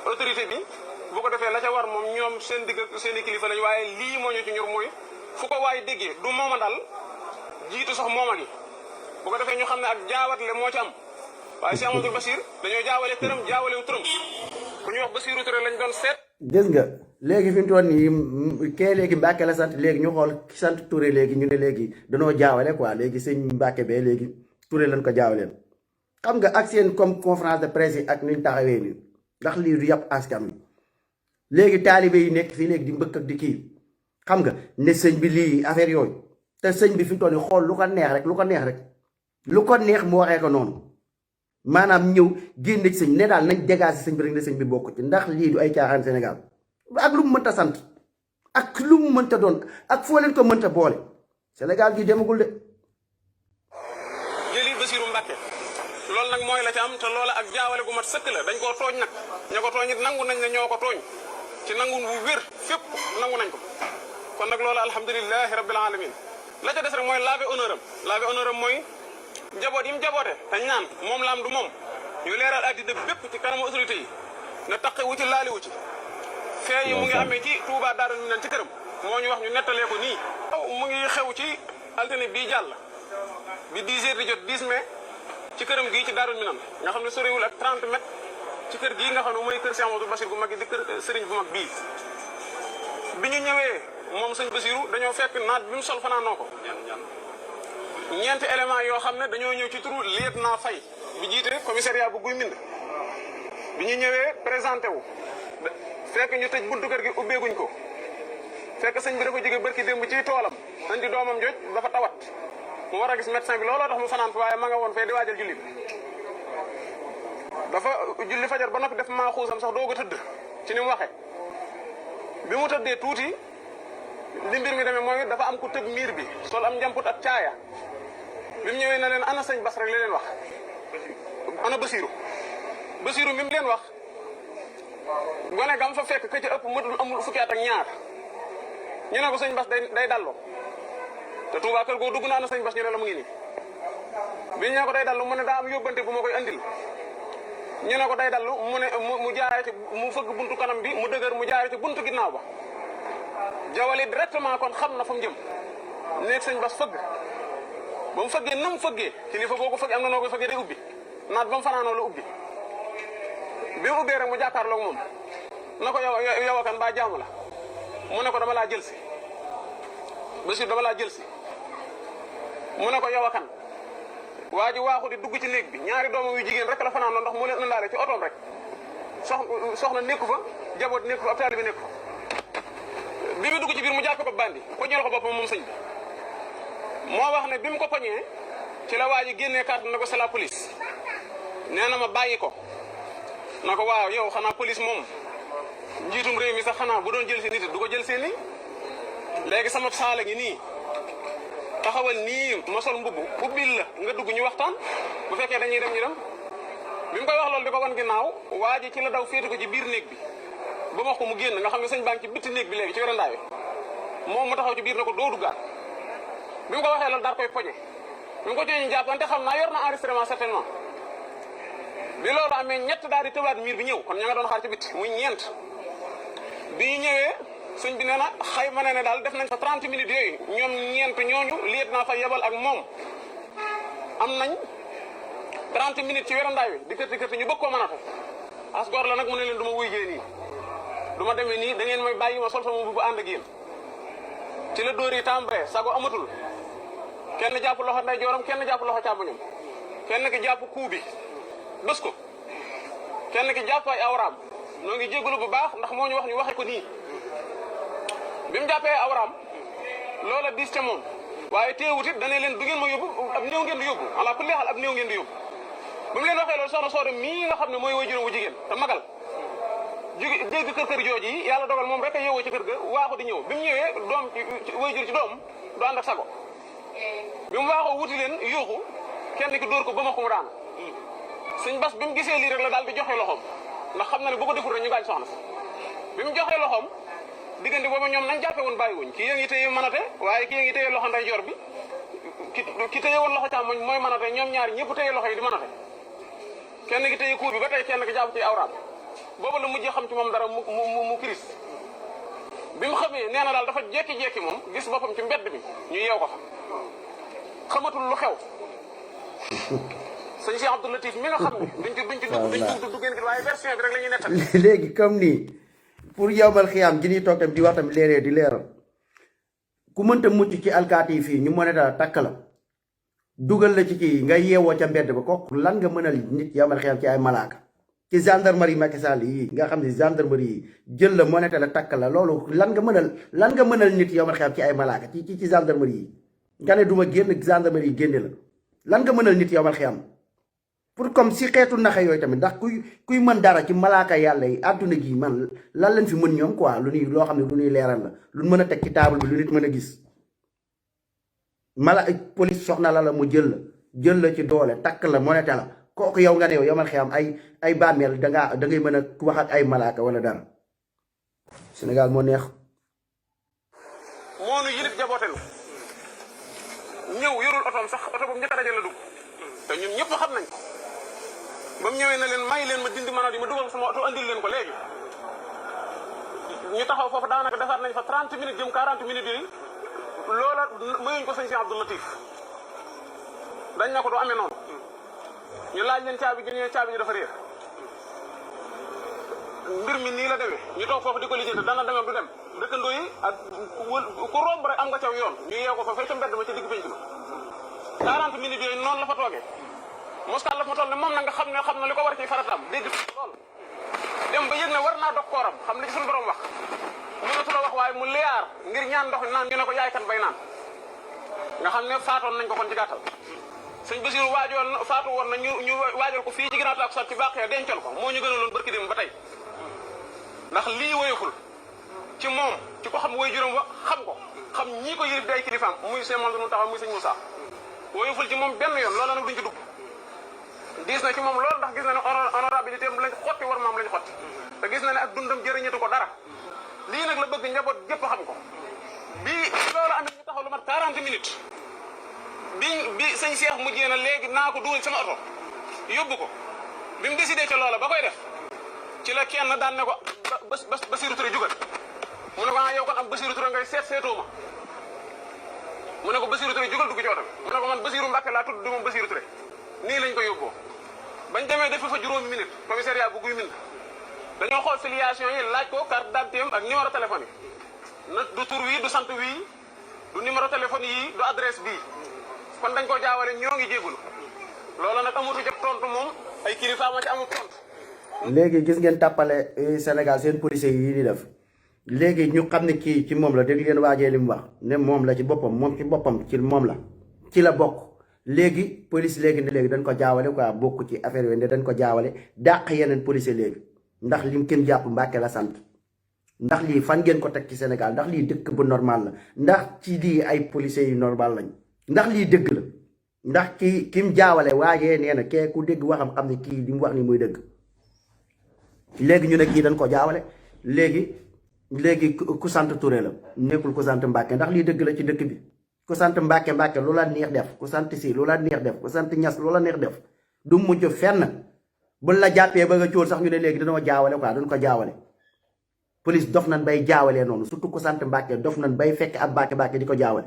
autorité bi bu ko defee la ca war moom ñoom seen digg seen i kilifa lañ waaye lii moo ñu ci ñor mooy fu ko waaye déggee du mooma daal jiitu sax mooma gi bu ko defee ñu xam ne ak jaawatle moo ci am waaye si Amadou Bassir dañoo jaawale këram jaawale turam ku ñuy wax Bassirou Touré lañ doon seet. gis nga léegi fi mu toll nii kee léegi Mbàkke la sant léegi ñu xool sant Touré léegi ñu ne léegi danoo jaawale quoi léegi sëñ Mbàkke bee léegi Touré lañ ko jaawaleen xam nga ak seen comme conférence de presse yi ak niñ taxawee nii ndax lii du yàpp askan wi léegi taalibe yi nekk fii léegi di mbëkk ak di kii xam nga ne sëñ bi lii affaire yooyu te sëñ bi fi mu toll nii xool lu ko neex rek mu waxee ko noonu maanaam ñëw génn ci sëñ ne daal nañ dégager sëñ bi rek ne sëñ bi bokk ci ndax lii du ay caaxaan Sénégal ak lu mu mënta sant ak lu mu mënta doon ak foo leen ko mënta boole Sénégal gi demagul de. jëli Bassirou Mbacke loolu nag mooy la ci am te loola ak jaawale gu mat sëkk la dañ koo tooñ nag ña ko tooñ it nangu nañ ne ñoo ko tooñ ci nangun wu wér fépp nangu nañ ko kon nag loolu alhamdulilahi rabbil alamin la ca des rek mooy laver honneur am mooy jaboot yi mu jaboote dañ naan moom laam du moom ñu leeral àddina bépp ci kanamu autorité yi ne taqe wu ci laali wu ci fee yi mu ngi amee ci Touba Daaru Minaan ci këram moo ñu wax ñu nettalee ko nii mu ngi xew ci altine bii jàll bi 10 heures di jot 10 mai ci këram gii ci Daaru Minaan nga xam ne soriwul ak 30 mètres ci kër gii nga xam ne mooy kër Cheikh Amadou Bassir bu mag di kër sëriñ bu mag bii bi ñu ñëwee moom sëñ Bassirou dañoo fekk naat bi mu sol fanaanoo ko ñeenti élément yoo xam ne dañoo ñëw ci turu lieutenant Faye bi jiite commissariat bu Guy Mbind bi ñu ñëwee présenté wu fekk ñu tëj buntu kër gi ubbeeguñ ko fekk sëñ bi da ko jóge barki démb ci toolam andi doomam joj dafa tawat mu war a gis médecin bi looloo tax mu fanaan fa waaye ma nga woon fee di waajal julli dafa julli fajar ba noppi def maa xuusam sax doog a tëdd ci ni mu waxee bi mu tëddee tuuti li mbir mi demee mooy dafa am ku tëb miir bi sol am njamput ak caaya bi mu ñëwee na leen ana sëñ Bass rek la leen wax ana Bassirou mi mu leen wax gone gam fa fekk ka ca ëpp matul amul fukki at ak ñaar ñu ne ko sëñ Bass day dalloo te Touba kër goo dugg na ana sëñ Bass ñu ne la mu ngi nii bi ñu ne ko day dallu mu ne daa am yóbbante bu ma koy andil ñu ne ko day dallu mu ne mu jaaree ci mu fëgg buntu kanam bi mu dëgër mu jaaree ci buntu ginnaaw ba jawali directement kon xam na fa mu jëm nekk sëñ Bass fëgg ba mu fëggee na mu fëggee kilifa boo ko fëggee am na noo koy fëggee day ubbi naat ba mu fanaanoo la ubbi bi mu ubbee rek mu jàkkaarloog moom na ko yow kan ba jaamu la mu ne ko dama laa jël si Bassirou dama laa jël si mu ne ko yow kan waa ji waaxu di dugg ci néeg bi ñaari doomam yu jigéen rek la fanaanoo ndax mu leen ëndaale ci otoom rek soxna nekku fa jaboot nekku fa ab taalibe nekku fa bi mu dugg ci biir mu jàppe ko bandi poñeel ko boppam moom sëñ bi moo wax ne bi mu ko poñee ci la waa ji génnee carte na ko c'est la police nee na ma bàyyi ko na ko waaw yow xanaa police moom njiitum réew mi sax xanaa bu doon jël si nit du ko jël see nii léegi sama saala ngi nii taxawal nii ma sol mbubb ubbil la nga dugg ñu waxtaan bu fekkee dañuy dem ñu dem bi mu koy wax loolu di ko wan ginnaaw waa ji ci la daw féete ko ci biir néeg bi ba wax ko mu génn nga xam ne sëñ baa ngi ci bitti néeg bi léegi ci werandaay moom mu taxaw ci biir na ko doo duggaat bi mu ko waxee loolu daal koy poñe bi mu ko joñee ñu jàppante xam naa yor na enregistrement certainement bi loolu amee ñett daal di tëbaat miir bi ñëw kon ña nga doon xaar ci bitti muy ñeent bi ñu ñëwee sëñ bi nee na xayma ne daal def nañ fa 30 minutes yooyu ñoom ñeent ñooñu liet naa fa yebal ak moom am nañ 30 minutes ci werandaay wi di kërti ñu bëgg koo mën a as gor la nag mu ne leen du ma wuy jee nii du ma demee nii da ngeen may bàyyi ma sol sama mbubb ànd ak yéen ci la dóor yi tàmbalee sago amatul kenn jàpp loxo nday jooram kenn jàpp loxo càmmoñam kenn ki jàpp kuu bi bës ko kenn ki jàpp ay awraam noo ngi jégalu bu baax ndax moo ñu wax ñu waxe ko nii bi mu jàppee awraam loola diis ca moom waaye teewut it dane leen du ngeen ma yóbbu ab néew ngeen di yóbbu ala kulli xaal ab néew ngeen di yóbbu ba mu leen waxee loolu soxna Sooda mii nga xam ne mooy waajuram wu jigéen te magal jóge dégg kër jooji yi yàlla dogal moom rek a yeewoo ci kër ga waaxu di ñëw bi mu ñëwee doom waajur ci doom du ànd ak sago bi mu waaxoo wuti leen yuuxu kenn ki dóor ko ba ma ko mu daan sëñ Bas bi mu gisee lii rek la daal di joxe loxoom ndax xam na ne bu ko deful rek ñu gaañ soxna si bi mu joxee loxoom diggante boobu ñoom nañ jàppe woon bàyyi wuñ kii yaa ngi téye mënate waaye kii yaa ngi téye loxo ndeyjoor bi ki téye woon loxo càmmoñ mooy mënate ñoom ñaar ñëpp téye loxo yi di mënate kenn ki téye kuur bi ba tey kenn ki jàpp ci awraam boobu la mujjee xam ci moom dara mu kiris bi mu xamee nee na daal dafa jekki-jekki moom gis boppam ci mbedd bi ñu yeew ko fa xamatul lu xew sëñ Cheikh Abdou Latif mi nga xam ne duñ ci duggeen gi waaye version bi rek la ñuy nettal léegi comme nii pour yowmal xiyaam gi ñuy toog tam di wax tam léeree di leeral ku mënta mucc ci alkaati yi fii ñu mën a takk la dugal la ci kii nga yeewoo ca mbedd ba kooku lan nga mënal nit yowmal xiyaam ci ay malaaka ci gendarmerie Macky Sall yi nga xam ne gendarmerie yi jël la monete la takk la loolu lan nga mënal nit yowmal xiyaam ci ay malaaka ci gendarmerie yi nga ne duma génn gendarmerie yi génne la lan nga mënal nit yowmal xiyaam pour comme si xeetu naxe yooyu tamit ndax kuy mën dara ci malaaka yàlla yi àdduna gi man lan lañ fi mën ñoom quoi loo xam ne lu ñuy leeral la lu mën a teg ci table bi lu nit mën a gis police soxna la mu jël la ci doole takk la monete la kooku yow nga ne yow man xiyam ay bàmmeel da ngay mën a wax ak ay malaaka wala dara Sénégal moo neex moonu yilif jabootelu ñëw yorul otoom sax oto boobu njëkk a daje la dugg te ñun ñëpp xam nañ ko ba mu ñëwee na leen may leen ma dindi manat yi ma dugal sama oto andil leen ko léegi ñu taxaw foofu daanaka defaat nañ fa 30 minutes jëm 40 minutes yooyu loola mayuñ ko sëñ Cheikh Abdou Latif dañ na ko du amee noonu ñu laaj leen caabi gi ñu caabi ji dafa réer mbir mi nii la demee ñu toog foofu di ko lijjanti dana demee du dem dëkkandoo yi ak ku romb rek am nga caw yoon ñu yeew ko fa fay ca mbedd ma ca digg penc ma 40 minutes yooyu noonu la fa toogee moskal la fa toll ne moom na nga xam na li ko war ci faratam dégg lool dem ba yëg ne war naa dog kooram xam li ci suñu borom wax mënatu la wax waaye mu liyaar ngir ñaan ndox naan ñu ne ko yaay kan bay naan nga xam ne faatoon nañ ko kon ci gàttal sëñ Basiru faatu woon na ñu waajal ko fii ci ginnaaw ak sot ci bàqee dencoon ko moo ñu gënaloon barki dem ba tey ndax lii woyoful ci moom ci ko xam woy juróom wa xam ko xam ñii ko yërif day kilifaam muy sëñ Mamadou Taxaw muy sëñ Moussa woyoful ci moom benn yoon loolu nag duñ ci dugg diis na ci moom loolu ndax gis na ne honorabilité am lañ xotti war maam lañ xotti te gis na ne ak dundam jëriñatu ko dara lii nag la bëgg njaboot gépp xam ko bi loolu amee ñu taxaw lu mat 40 minutes bi sëñ Cheikh mujjee na léegi naa ko dugal sama oto yóbbu ko bi mu décidé ca loola ba koy def ci la kenn daan ne ko Bassirou Touré jugal mu ne ko yow kon am Bassirou Touré ngay seetoo ma mu ne ko Bassirou Touré jugal dugg ci oto bi mu ne ko man Bassirou Mbacke laa tudd du moom Bassirou Touré nii lañ ko yóbboo bañ demee def fa juróomi minute commissariat bu Guy Mbind dañoo xool filiation yi laaj ko carte d'identité ak numéro téléphone yi na du tur wii du sant wii du numéro téléphone yii du adresse bii kon dañ ko jaawale ñoo ngi jégalu loolu nag amatu jot tontu moom ay kilifa ma ci amul tontu. léegi gis ngeen tàppale Sénégal seen policiers yi di def léegi ñu xam ne kii ci moom la dégg ngeen waajee li mu wax ne moom la ci boppam ci moom la ci la bokk léegi police léegi ne léegi dañ ko jaawale quoi bokk ci affaire yooyu ne dañ ko jaawale dàq yeneen policiers léegi ndax lim kenn jàpp Mbàkke la sant ndax lii fan ngeen ko teg ci Sénégal ndax lii dëkk bu normal la ndax ci lii ay policiers yu normal lañ ndax lii dëgg la ndax kim jaawale waajee nee na kee ku dégg waxam xam ne kii li mu wax ni muy dëgg léegi ñu ne kii dañ ko jaawale léegi ku sant Touré la nekkul ku sant Mbàkke ndax lii dëgg la ci dëkk bi ku sant Mbàkke lu la neex def ku sant Si lu la neex def ku sant Ñas lu la neex def du mujj fenn buñ la jàppee ba nga cóol sax ñu ne léegi dañoo jaawale quoi dañ ko jaawale police dof nañ bay jaawalee noonu surtout ku sant Mbàkke dof nañ bay fekk ab Mbàkke di ko jaawale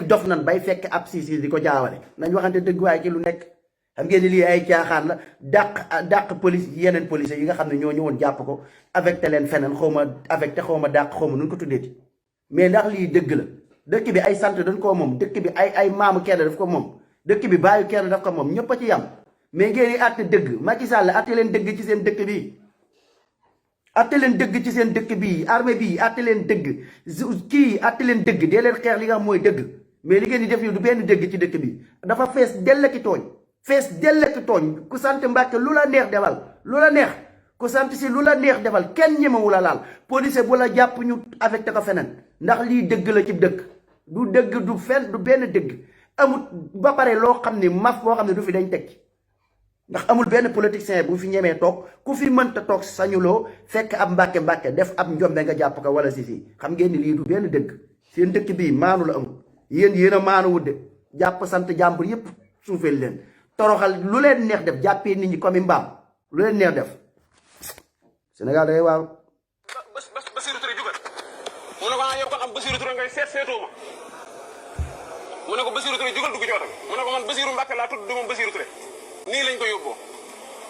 dof nañ bay fekk ab Si di ko jaawale nañ waxante dëgg waaye ci lu nekk xam ngeen ni lii ay caaxaan la dàq police yeneen police yi nga xam ne ñoo ñëwoon jàpp ko affecté leen feneen xaw ma affecté xaw ma dàq xaw ma nu ko tuddeeti mais ndax lii dëgg la dëkk bi ay sant dañ koo moom dëkk bi ay maamu kenn daf ko moom dëkk bi bàyyi kenn daf ko moom ñëpp a ci yam mais ngeen di àtte dëgg Macky Sall àtte leen dëgg ci seen dëkk bi àtte leen dëgg ci seen dëkk bi armée bi àtte leen dëgg kii àtte leen dëgg dee leen xeex li nga xam mooy dëgg mais li ngeen di def nii du benn dëgg ci dëkk bi dafa fees dell ki tooñ fees dell ki tooñ ku sant Mbàkke lu la neex defal lu la neex ku sant si lu la neex defal kenn ñemewu la laal police bu la jàpp ñu affecté ko feneen ndax lii dëgg la ci dëkk du dëgg du fen du benn dëgg amul ba pare loo xam ni maf boo xam ne du fi dañ teg ndax amul benn politicien bu fi ñemee toog ku fi mënta toog sañuloo fekk ab Mbàkke def ab njombe nga jàpp ko wala si xam ngeen ni lii du benn dëgg seen dëkk bii maanu la amul yéen a maanu wudde jàpp sant jàmbur yépp suufeel leen toroxal lu leen neex def jàppee nit ñi comme mbaam lu leen neex def Sénégal day waaw. Bassirou Touré jugal mu ne ko yow kon am Bassirou Touré ngay seetoo ma mu ne ko Bassirou Touré jugal dugg ci oto bi mu ne ko man Bassirou Mbacke laa tudd du moom Bassirou Touré nii lañ ko yóbboo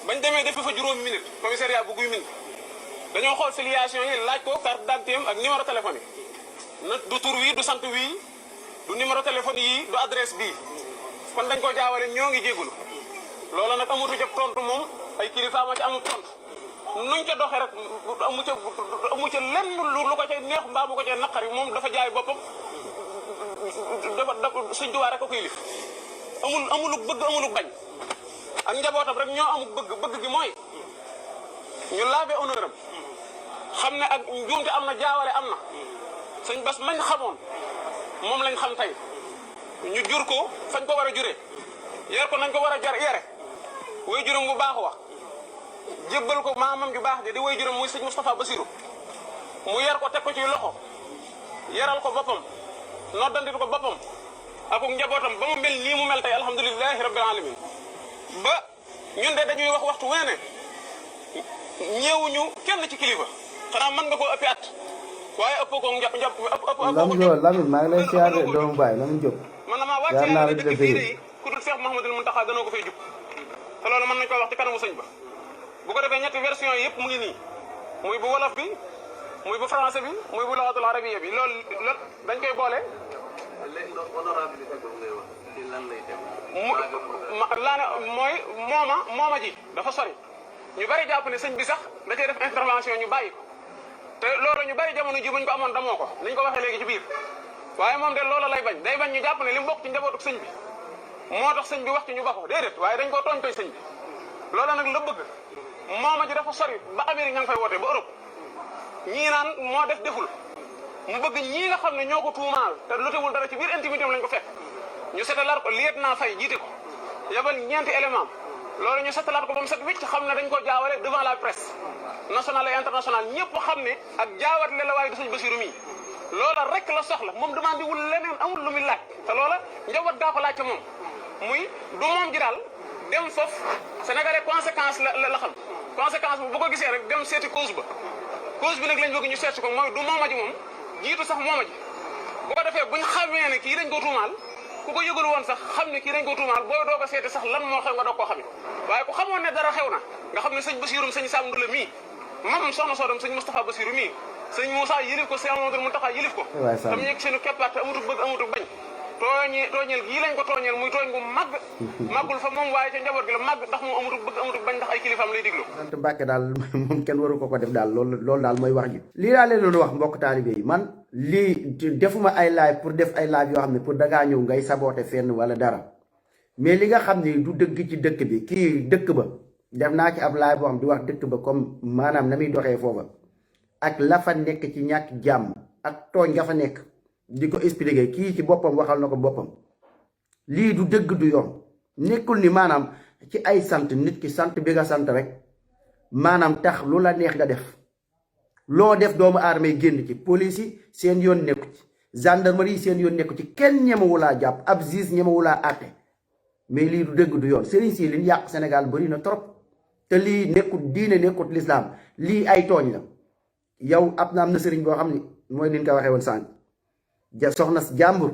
bañ demee def fa juróomi minute commissariat bu Guy Mbind dañoo xool filiation yi laaj ko carte d'identité ak numéro téléphone yi na du tur wii du sant wii du numéro téléphone yii du adresse bii kon dañ ko jaawale ñoo ngi jégalu loola nag amutu jëpp tontu moom ay kilifa ma ci amul tontu nuñ ca doxee rek amu ca lenn lu ko ca neex mbaa mu ko ca naqari moom dafa jaay boppam dafa Sëñ Tuubaa rek ko koy lif amuluk bëgg amuluk bañ ak njabootam rek ñoo amuk bëgg gi mooy ñu laave honneur am xam ne ak njuumte am na jaawale am na sëñ Bass mañ xamoon moom lañ xam tey ñu jur ko fañ ko war a juree yar ko nañ ko war a jar yare way juróom bu baax wax jébbal ko maamam ju baax ji di way juróom muy sëñ Moustapha Bassirou mu yar ko teg ko ci loxo yaral ko boppam noddandit ko boppam ak njabootam ba mu mel nii mu mel tey alhamdulilahi rabbil alamin ba ñun de dañuy wax waxtu weene ñeewuñu kenn ci kilifa xanaa mën nga koo ëppi at waaye ëpp ko Lamine maa ngi lay siyaare doomu baay Lamine Diop man na maa wàcc yàlla dëkk bii de ku dul Cheikh Mouhamadoul Mountakha gënoo ko fay jub te loolu mën nañu koy wax ci kanamu sëñ ba bu ko defee ñetti version yi yëpp mu ngi nii muy bu wolof bi muy bu français bi muy bu luxatul arabiyya bi loolu dañ koy boole laa ne mooy mooma ji dafa sori ñu bari jàpp ne sëñ bi sax da cee def intervention ñu bàyyi ko te loolu ñu bari jamono ji buñ ko amoon damoo ko niñ ko waxee léegi ci biir waaye moom de loola lay bañ day bañ ñu jàpp ne li mu bokk ci njabootu sëñ bi moo tax sëñ bi wax ci ñu ba ko déedéet waaye dañ koo tooñ koy sëñ bi loola nag la bëgg mooma ji dafa sori ba Amérique ña ngi fay woote ba Europe ñii naan moo def deful mu bëgg ñii nga xam ne ñoo ko tuumaal te lotewul dara ci biir intimité am lañ ko fekk ñu setalaat ko liet naa fay jiite ko yabal ñeenti élément loolu ñu setalaat ko ba mu set wicc xam ne dañ ko jaawale devant la presse nationale et internationale ñëpp xam ne ak jaawat le la waaye du sëñ Bassirou mii loola rek la soxla moom demande wul leneen amul lu muy laaj te loola njaboot gaa ko laaj ca moom muy du moom ji daal dem foofu sénégalais conséquence la xam conséquence bu ko gisee rek dem seeti cause ba cause bi nag lañ bëgg ñu seeti ko mooy du mooma ji moom jiitu sax mooma ji bu ko defee buñ xamee ne kii dañ ko tuumaal ku ko yëgul woon sax xam ne kii dañ ko tuumaal booy doo ko seeti sax lan moo xew nga doog koo xamee waaye ku xamoon ne dara xew na nga xam ne sëñ Bassirou sëñ Sam Ndoulo mii moom soxna soodam sëñ Moustapha Bassirou mii sëñ Moussa yilif ko sëñ Amadou Mountakha yilif ko tam ñekk seenu keppaat te amutu bëgg amutu bañ tooñeel gii lañ ko tooñeel muy tooñ gu màgg màggul fa moom waaye ca njaboot gi la màgg ndax moom amutu bëgg amutu bañ ndax ay kilifaam lay diglu sant Mbàkke daal moom kenn waru ko def daal loolu daal mooy wax ji lii laa leen doon wax mbokk taalibe yi man lii defuma ay live pour def ay live yoo xam ne pour dangaa ñëw ngay saboté fenn wala dara mais li nga xam ne du dëgg ci dëkk bi kii dëkk ba def naa ci ab live boo xam di wax dëkk ba comme maanaam na muy doxee foofa ak la fa nekk ci ñàkk jàmm ak tooñ nga fa nekk di ko expliquer kii ci boppam waxal na ko boppam lii du dëgg du yoon nekkul ni maanaam ci ay sant nit ki sant bi nga sant rek maanaam tax lu la neex nga def loo def doomu aadama yi génn ci police yi seen yoon nekku ci gendarmerie yi seen yoon nekku ci kenn ñemewulaa jàpp ab juge ñemewulaa àtte mais lii du dëgg du yoon sëriñ si li ñu yàq Sénégal bëri na trop te lii nekkut diine nekkut lislaam lii ay tooñ la yow am na sëriñ boo xam ni mooy ni ñu ko waxee woon sànq soxna si jàmbur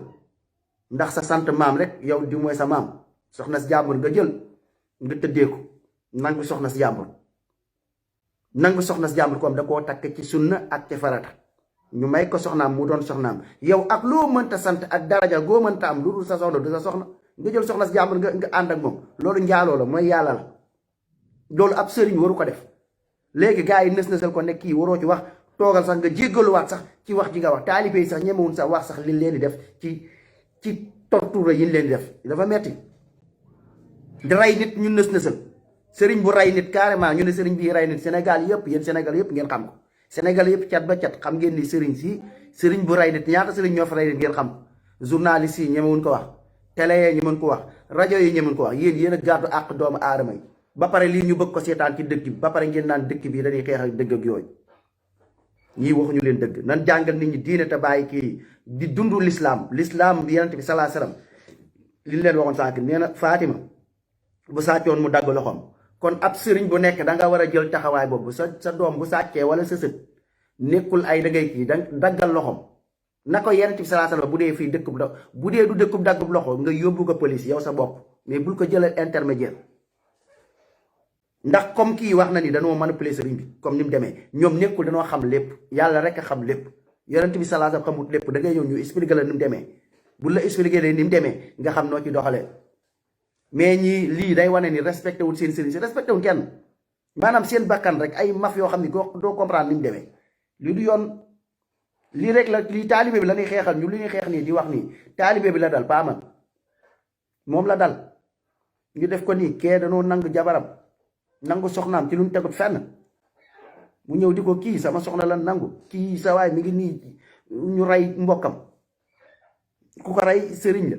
ndax sa sant maam rek yow di mooy sa maam soxna si jàmbur nga jël nga tëddee ko nangu soxna si jàmbur nangu soxna si jàmbur comme da koo takk ci sunna ak ci farata ñu may ko soxnaam mu doon soxnaam yow ak loo mënta sant ak daraja goo mënta am lu dul sa soxna du sa soxna nga jël soxna si jàmbur nga ànd ak moom loolu njaaloo la mooy yàlla la loolu ab sëriñ waru ko def léegi gars yi nës-nësal ko nekk kii waroo ci wax toogal sax nga jéggaluwaat sax ci wax ji nga wax taalibe yi sax ñemewuñ sax wax sax li leen di def ci torture yi ñu leen def dafa metti di rey nit ñu nësal sëriñ bu rey nit carrément ñu ne sëriñ bi rey nit Sénégal yëpp yéen Sénégal yëpp ngeen xam ko Sénégal yëpp cat ba cat xam ngeen ni sëriñ bu rey nit ñaata sëriñ ñoo fa rey nit ngeen xam journaliste yi ñemewuñ ko wax télé yi ñemewuñ ko wax rajo yi ñemewuñ ko wax yéen a gàddu àq doomu aadama yi ba pare lii ñu bëgg ko seetaan ci dëkk bi ba pare ngeen naan dëkk bi dañuy xeex ak dëgg ak yooyu ñii waxuñu leen dëgg nan jàngal nit ñi diine te bàyyi kii di dundu l'islam bi yonent bi salaa salaam li leen waxoon sànq nee na Fatima bu sàccoon mu dagg loxoom kon ab sëriñ bu nekk da nga war a jël taxawaay boobu sa doom bu sàccee wala sa sët nekkul ay da ngay kii da daggal loxoom na ko yonent bi salaa salaam bu dee fii dëkk bu dee du dëkkub daggub loxo nga yóbbu ko police yow sa bopp mais bul ko jëlal intermédiaire ndax comme kii wax na ni dañoo manipuler sëriñ bi comme ni mu demee ñoom nekkul dañoo xam lépp yàlla rek a xam lépp yonent bi salaa salaam xamut lépp da ngay ñëw ñu expliquer la ni mu demee bu la expliquer la ni mu demee nga xam noo ci doxalee mais ñii lii day wane ni respecté wul seen sëriñ si respecté wul kenn maanaam seen bakkan rek ay maf yoo xam ni doo comprendre ni mu demee lii du yoon lii rek la lii taalibe bi la ñuy xeexal ñu li ñuy xeex nii di wax nii taalibe bi la dal pas man moom la dal ñu def ko nii kee danoo nangu jabaram nangu soxnaam ci lu mu tegut fenn mu ñëw di ko kii sama soxna la nangu kii sa waay mi ngi nii ñu rey mbokkam ku ko rey sëriñ la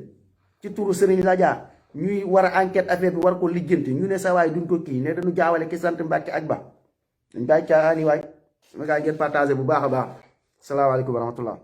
ci turu sëriñ la jaar ñuy war a enquête affaire bi war ko lijjanti ñu ne sa waay duñ ko kii ne dañu jaawale ki sant Mbàkke ak Ba dañ bàyyi caaxaan yi waay sama gaa ngeen partagé bu baax a baax salaamaaleykum wa rahmatullah